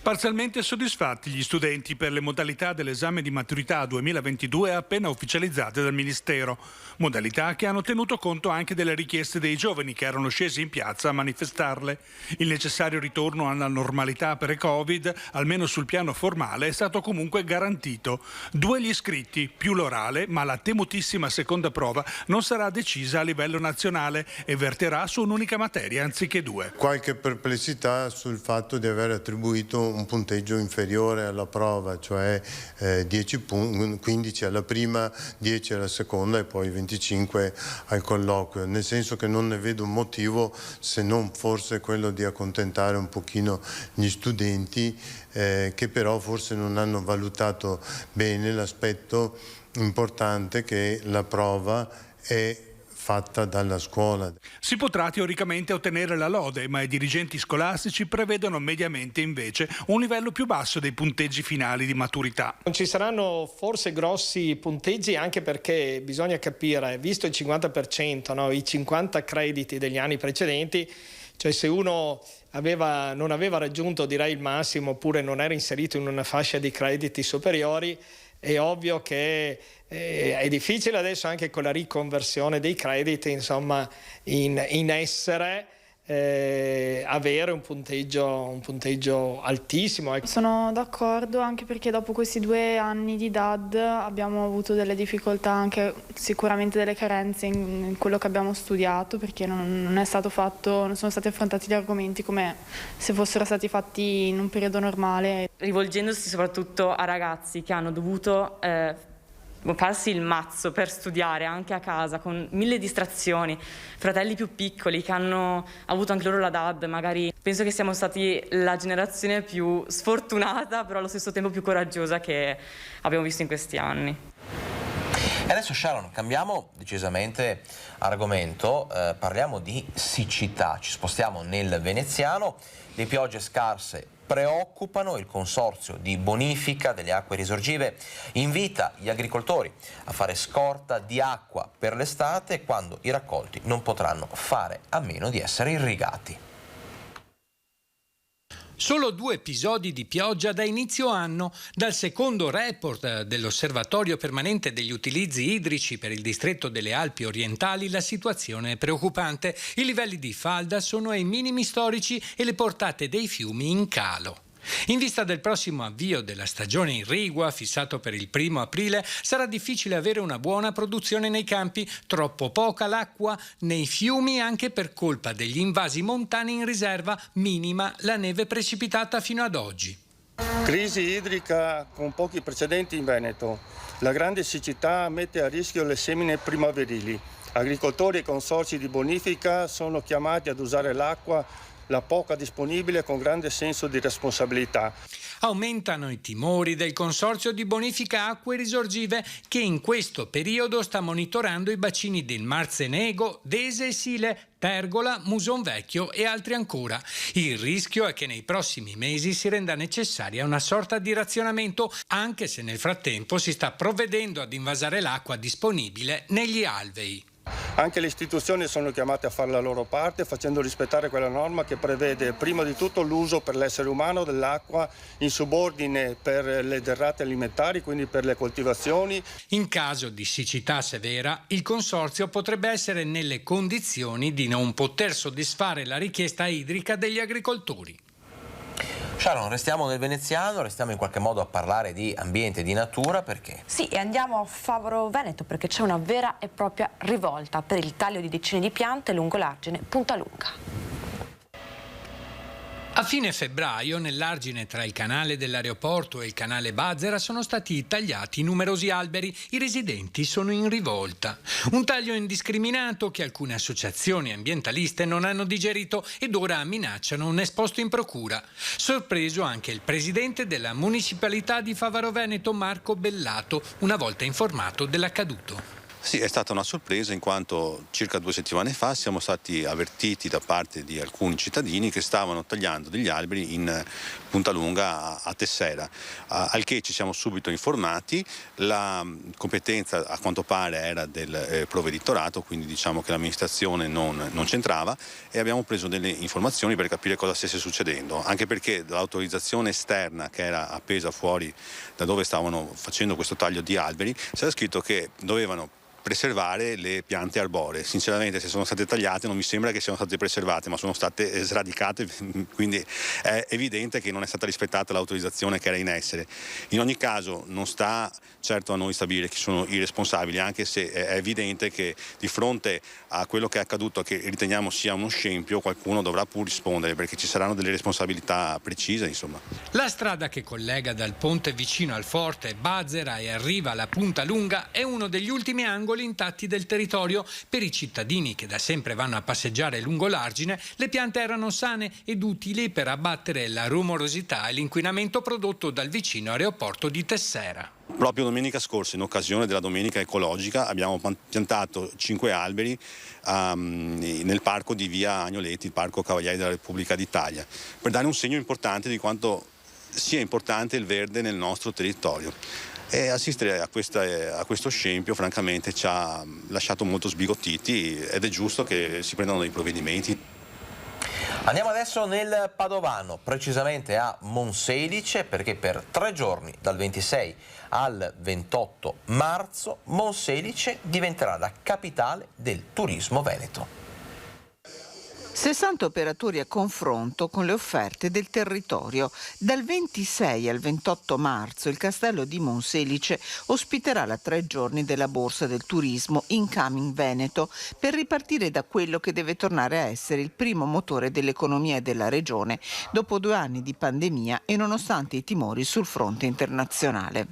Parzialmente soddisfatti gli studenti per le modalità dell'esame di maturità 2022 appena ufficializzate dal Ministero. Modalità che hanno tenuto conto anche delle richieste dei giovani che erano scesi in piazza a manifestarle. Il necessario ritorno alla normalità pre-Covid, almeno sul piano formale, è stato comunque garantito. 2 gli iscritti, più l'orale, ma la temutissima seconda prova non sarà decisa a livello nazionale e verterà su un'unica materia anziché 2. Qualche perplessità sul fatto di aver attribuito un punteggio inferiore alla prova, cioè 15 alla prima, 10 alla seconda e poi 25 al colloquio, nel senso che non ne vedo un motivo se non forse quello di accontentare un pochino gli studenti che però forse non hanno valutato bene l'aspetto importante che la prova è fatta dalla scuola. Si potrà teoricamente ottenere la lode, ma i dirigenti scolastici prevedono mediamente invece un livello più basso dei punteggi finali di maturità. Non ci saranno forse grossi punteggi, anche perché bisogna capire, visto il 50%, no, i 50 crediti degli anni precedenti, cioè se uno non aveva raggiunto, direi, il massimo, oppure non era inserito in una fascia di crediti superiori, è ovvio che è difficile adesso, anche con la riconversione dei crediti, insomma, in essere, avere un punteggio altissimo. Sono d'accordo, anche perché dopo questi 2 anni di DAD abbiamo avuto delle difficoltà, anche sicuramente delle carenze in quello che abbiamo studiato, perché non sono stati affrontati gli argomenti come se fossero stati fatti in un periodo normale. Rivolgendosi soprattutto a ragazzi che hanno dovuto farsi il mazzo per studiare anche a casa con 1000 distrazioni, fratelli più piccoli che hanno avuto anche loro la DAD, magari penso che siamo stati la generazione più sfortunata però allo stesso tempo più coraggiosa che abbiamo visto in questi anni. E adesso, Sharon, cambiamo decisamente argomento, parliamo di siccità, ci spostiamo nel veneziano. Le piogge scarse preoccupano, il consorzio di bonifica delle acque risorgive invita gli agricoltori a fare scorta di acqua per l'estate quando i raccolti non potranno fare a meno di essere irrigati. Solo 2 episodi di pioggia da inizio anno. Dal secondo report dell'Osservatorio permanente degli utilizzi idrici per il distretto delle Alpi orientali la situazione è preoccupante. I livelli di falda sono ai minimi storici e le portate dei fiumi in calo. In vista del prossimo avvio della stagione irrigua, fissato per il 1° aprile, sarà difficile avere una buona produzione nei campi, troppo poca l'acqua nei fiumi anche per colpa degli invasi montani in riserva, minima la neve precipitata fino ad oggi. Crisi idrica con pochi precedenti in Veneto. La grande siccità mette a rischio le semine primaverili. Agricoltori e consorzi di bonifica sono chiamati ad usare l'acqua, la poca disponibile, con grande senso di responsabilità. Aumentano i timori del Consorzio di Bonifica Acque Risorgive che in questo periodo sta monitorando i bacini del Marzenego, Dese e Sile, Pergola, Musonvecchio e altri ancora. Il rischio è che nei prossimi mesi si renda necessaria una sorta di razionamento, anche se nel frattempo si sta provvedendo ad invasare l'acqua disponibile negli alvei. Anche le istituzioni sono chiamate a fare la loro parte, facendo rispettare quella norma che prevede prima di tutto l'uso per l'essere umano dell'acqua in subordine per le derrate alimentari, quindi per le coltivazioni. In caso di siccità severa, il Consorzio potrebbe essere nelle condizioni di non poter soddisfare la richiesta idrica degli agricoltori. Sharon, restiamo nel veneziano, restiamo in qualche modo a parlare di ambiente e di natura, perché? Sì, e andiamo a Favaro Veneto perché c'è una vera e propria rivolta per il taglio di decine di piante lungo l'argine Punta Lunga. A fine febbraio, nell'argine tra il canale dell'aeroporto e il canale Bazera sono stati tagliati numerosi alberi. I residenti sono in rivolta. Un taglio indiscriminato che alcune associazioni ambientaliste non hanno digerito ed ora minacciano un esposto in procura. Sorpreso anche il presidente della municipalità di Favaro Veneto, Marco Bellato, una volta informato dell'accaduto. Sì, è stata una sorpresa in quanto circa 2 settimane fa siamo stati avvertiti da parte di alcuni cittadini che stavano tagliando degli alberi in Puntalunga a Tessera, al che ci siamo subito informati. La competenza a quanto pare era del provveditorato, quindi diciamo che l'amministrazione non c'entrava, e abbiamo preso delle informazioni per capire cosa stesse succedendo, anche perché dall'autorizzazione esterna che era appesa fuori da dove stavano facendo questo taglio di alberi c'era scritto che dovevano preservare le piante arboree. Sinceramente, se sono state tagliate non mi sembra che siano state preservate, ma sono state sradicate, quindi è evidente che non è stata rispettata l'autorizzazione che era in essere. In ogni caso non sta certo a noi stabilire chi sono i responsabili, anche se è evidente che di fronte a quello che è accaduto, che riteniamo sia uno scempio, qualcuno dovrà pur rispondere, perché ci saranno delle responsabilità precise, insomma. La strada che collega dal ponte vicino al forte Bazera e arriva alla Puntalunga è uno degli ultimi angoli intatti del territorio. Per i cittadini che da sempre vanno a passeggiare lungo l'argine, le piante erano sane ed utili per abbattere la rumorosità e l'inquinamento prodotto dal vicino aeroporto di Tessera. Proprio domenica scorsa, in occasione della Domenica Ecologica, abbiamo piantato 5 alberi nel parco di via Agnoletti, il Parco Cavalieri della Repubblica d'Italia, per dare un segno importante di quanto sia importante il verde nel nostro territorio. E assistere a questo scempio francamente ci ha lasciato molto sbigottiti, ed è giusto che si prendano dei provvedimenti. Andiamo adesso nel Padovano, precisamente a Monselice, perché per 3 giorni, dal 26 al 28 marzo, Monselice diventerà la capitale del turismo veneto. 60 operatori a confronto con le offerte del territorio. Dal 26 al 28 marzo il castello di Monselice ospiterà la 3 giorni della Borsa del Turismo Incoming Veneto, per ripartire da quello che deve tornare a essere il primo motore dell'economia della regione dopo 2 anni di pandemia e nonostante i timori sul fronte internazionale.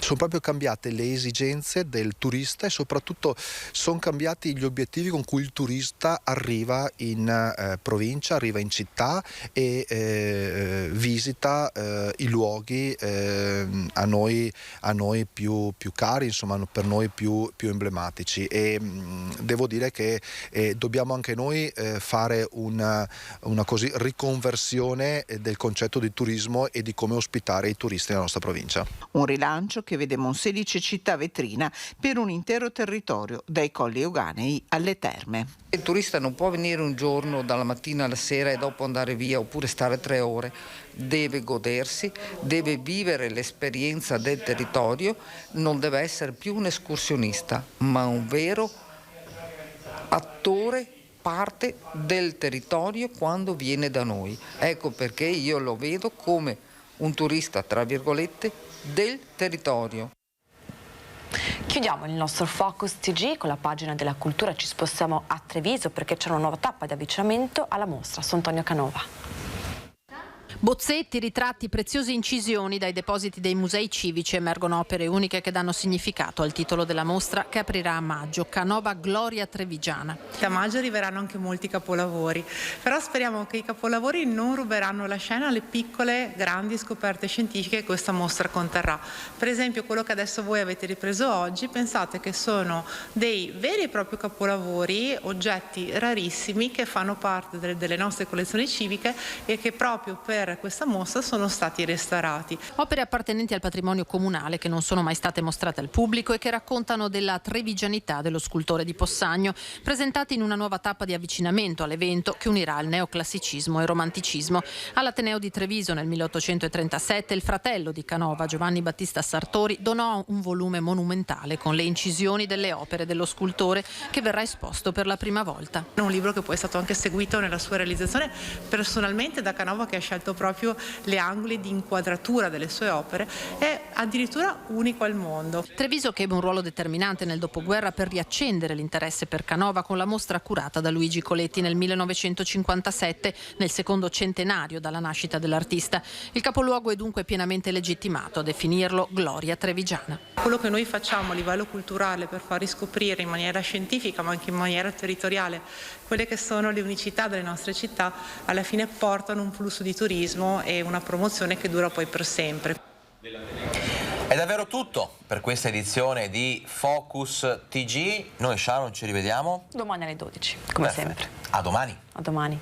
Sono proprio cambiate le esigenze del turista e soprattutto sono cambiati gli obiettivi con cui il turista arriva in provincia, arriva in città e visita i luoghi a noi più cari, insomma per noi più emblematici, e devo dire che dobbiamo anche noi fare una così riconversione del concetto di turismo e di come ospitare i turisti nella nostra provincia. Un rilancio che vede Monselice città vetrina per un intero territorio, dai Colli Euganei alle Terme. Il turista non può venire un giorno dalla mattina alla sera e dopo andare via, oppure stare 3 ore. Deve godersi, deve vivere l'esperienza del territorio, non deve essere più un escursionista, ma un vero attore, parte del territorio quando viene da noi. Ecco perché io lo vedo come un turista, tra virgolette, del territorio. Chiudiamo il nostro Focus TG con la pagina della cultura. Ci spostiamo a Treviso perché c'è una nuova tappa di avvicinamento alla mostra su Antonio Canova. Bozzetti, ritratti, preziose incisioni dai depositi dei musei civici emergono opere uniche che danno significato al titolo della mostra che aprirà a maggio, Canova Gloria Trevigiana. Da maggio arriveranno anche molti capolavori, però speriamo che i capolavori non ruberanno la scena alle piccole, grandi scoperte scientifiche che questa mostra conterrà. Per esempio quello che adesso voi avete ripreso oggi, pensate che sono dei veri e propri capolavori, oggetti rarissimi che fanno parte delle nostre collezioni civiche e che proprio per questa mostra sono stati restaurati. Opere appartenenti al patrimonio comunale che non sono mai state mostrate al pubblico e che raccontano della trevigianità dello scultore di Possagno, presentati in una nuova tappa di avvicinamento all'evento che unirà il neoclassicismo e il romanticismo. All'Ateneo di Treviso nel 1837 il fratello di Canova, Giovanni Battista Sartori, donò un volume monumentale con le incisioni delle opere dello scultore che verrà esposto per la prima volta. Un libro che poi è stato anche seguito nella sua realizzazione personalmente da Canova, che ha scelto proprio le angoli di inquadratura delle sue opere, è addirittura unico al mondo. Treviso che ebbe un ruolo determinante nel dopoguerra per riaccendere l'interesse per Canova con la mostra curata da Luigi Coletti nel 1957, nel secondo centenario dalla nascita dell'artista. Il capoluogo è dunque pienamente legittimato a definirlo Gloria Trevigiana. Quello che noi facciamo a livello culturale per far riscoprire in maniera scientifica ma anche in maniera territoriale quelle che sono le unicità delle nostre città, alla fine portano un flusso di turismo e una promozione che dura poi per sempre. È davvero tutto per questa edizione di Focus TG. Noi, Sharon, ci rivediamo domani alle 12, come sempre. A domani. A domani.